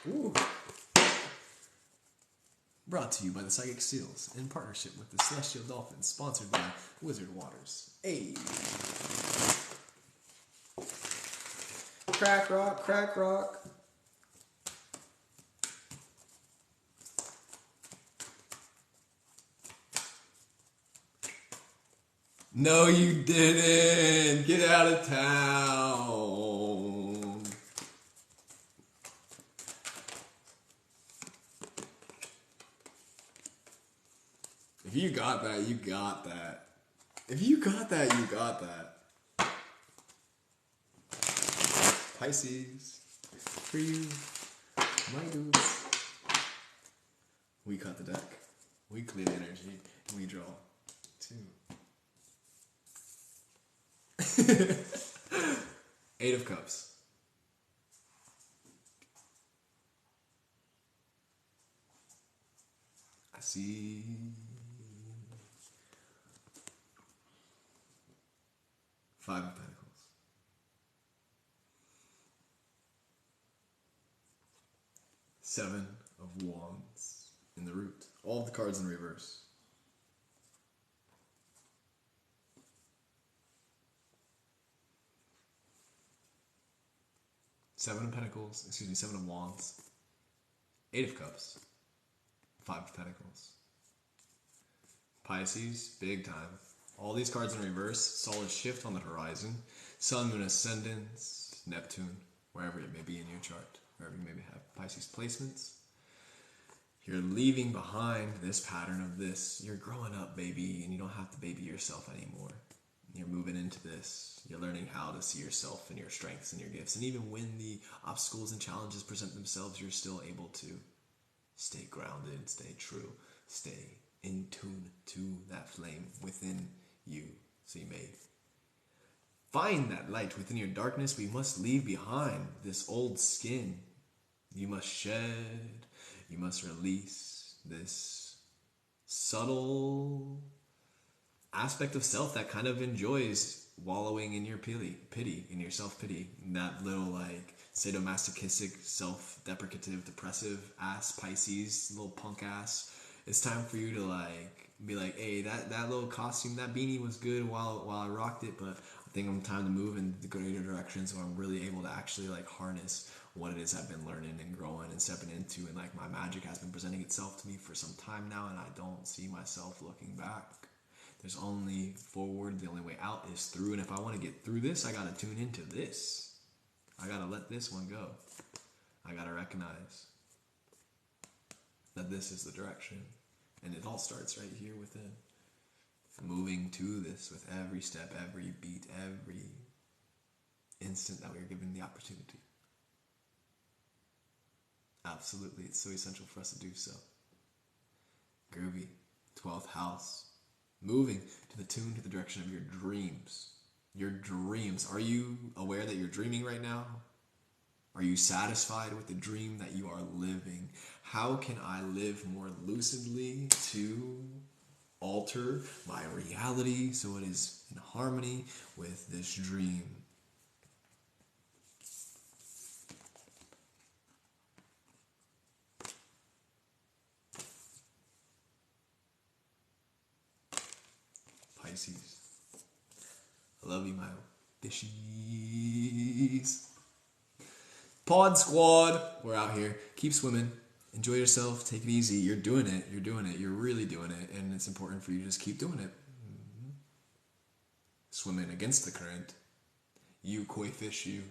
Ooh. Brought to you by the Psychic Seals in partnership with the Celestial Dolphins, sponsored by Wizard Waters. Hey. Crack rock. No, you didn't. Get out of town. If you got that, you got that. If you got that, you got that. Pisces, for you, my dudes. We cut the deck. We clear the energy. And we draw 2. 8 of Cups. I see. 5 of Pentacles. 7 of Wands in the root. All of the cards in reverse. 7 of Pentacles, 7 of Wands, 8 of Cups, 5 of Pentacles. Pisces, big time. All these cards in reverse, solid shift on the horizon. Sun, Moon, Ascendants, Neptune, wherever it may be in your chart, wherever you maybe have Pisces placements. You're leaving behind this pattern of this. You're growing up, baby, and you don't have to baby yourself anymore. You're moving into this. You're learning how to see yourself and your strengths and your gifts. And even when the obstacles and challenges present themselves, you're still able to stay grounded, stay true, stay in tune to that flame within you. So you may find that light within your darkness, but you must leave behind this old skin. You must shed, you must release this subtle aspect of self that kind of enjoys wallowing in your pity, in your self-pity, that little like sadomasochistic, self-deprecative, depressive ass Pisces, little punk ass. It's time for you to like be like, hey, that little costume, that beanie was good while I rocked it, but I think I'm time to move in the greater direction, so I'm really able to actually like harness what it is I've been learning and growing and stepping into, and like my magic has been presenting itself to me for some time now, and I don't see myself looking back. There's only forward. The only way out is through. And if I want to get through this, I got to tune into this. I got to let this one go. I got to recognize that this is the direction. And it all starts right here within. Moving to this with every step, every beat, every instant that we are given the opportunity. Absolutely. It's so essential for us to do so. Groovy. 12th house. Moving to the tune, to the direction of your dreams. Your dreams. Are you aware that you're dreaming right now? Are you satisfied with the dream that you are living? How can I live more lucidly to alter my reality so it is in harmony with this dream? Pisces. I love you, my fishies. Pod Squad. We're out here. Keep swimming. Enjoy yourself. Take it easy. You're doing it. You're doing it. You're really doing it. And it's important for you to just keep doing it. Mm-hmm. Swimming against the current. You, koi fish, you.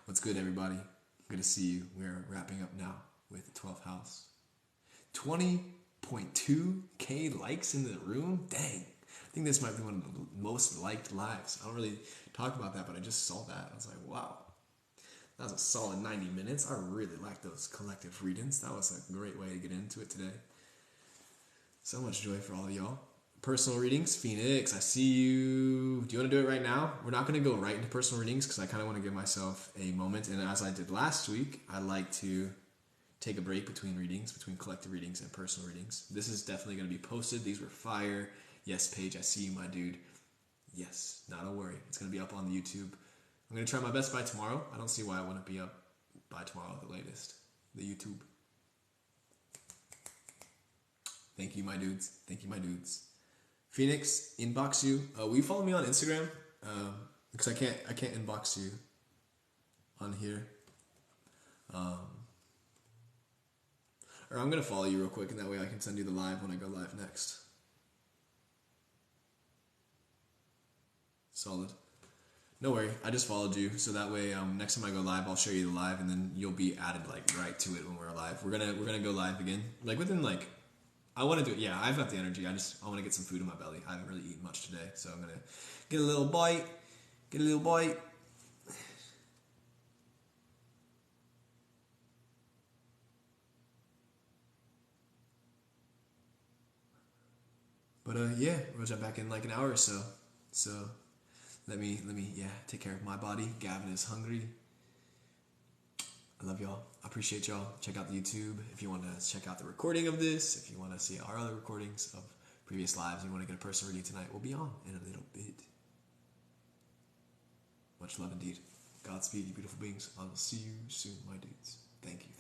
What's good, everybody? Good to see you. We're wrapping up now with the 12th house. 20.2K likes in the room? Dang. I think this might be one of the most liked lives. I don't really talk about that, but I just saw that. I was like, wow. That was a solid 90 minutes. I really like those collective readings. That was a great way to get into it today. So much joy for all of y'all. Personal readings, Phoenix, I see you. Do you want to do it right now? We're not going to go right into personal readings because I kind of want to give myself a moment. And as I did last week, I like to take a break between readings, between collective readings and personal readings. This is definitely going to be posted. These were fire. Yes, Paige, I see you, my dude. Yes, not a worry. It's going to be up on the YouTube. I'm going to try my best by tomorrow. I don't see why I wouldn't be up by tomorrow at the latest. The YouTube. Thank you, my dudes. Thank you, my dudes. Phoenix, inbox you. Will you follow me on Instagram? Because I can't inbox you on here. Or I'm going to follow you real quick, and that way I can send you the live when I go live next. Solid. No worry, I just followed you, so that way next time I go live, I'll show you the live, and then you'll be added like right to it when we're live. We're gonna go live again, like within like, I want to do it. Yeah, I've got the energy. I want to get some food in my belly. I haven't really eaten much today, so I'm gonna get a little bite. But yeah, we'll jump back in like an hour or so. So let me take care of my body. Gavin is hungry. I love y'all. I appreciate y'all. Check out the YouTube if you want to check out the recording of this. If you want to see our other recordings of previous lives, you want to get a personal reading tonight, we'll be on in a little bit. Much love indeed. Godspeed, you beautiful beings. I will see you soon, my dudes. Thank you.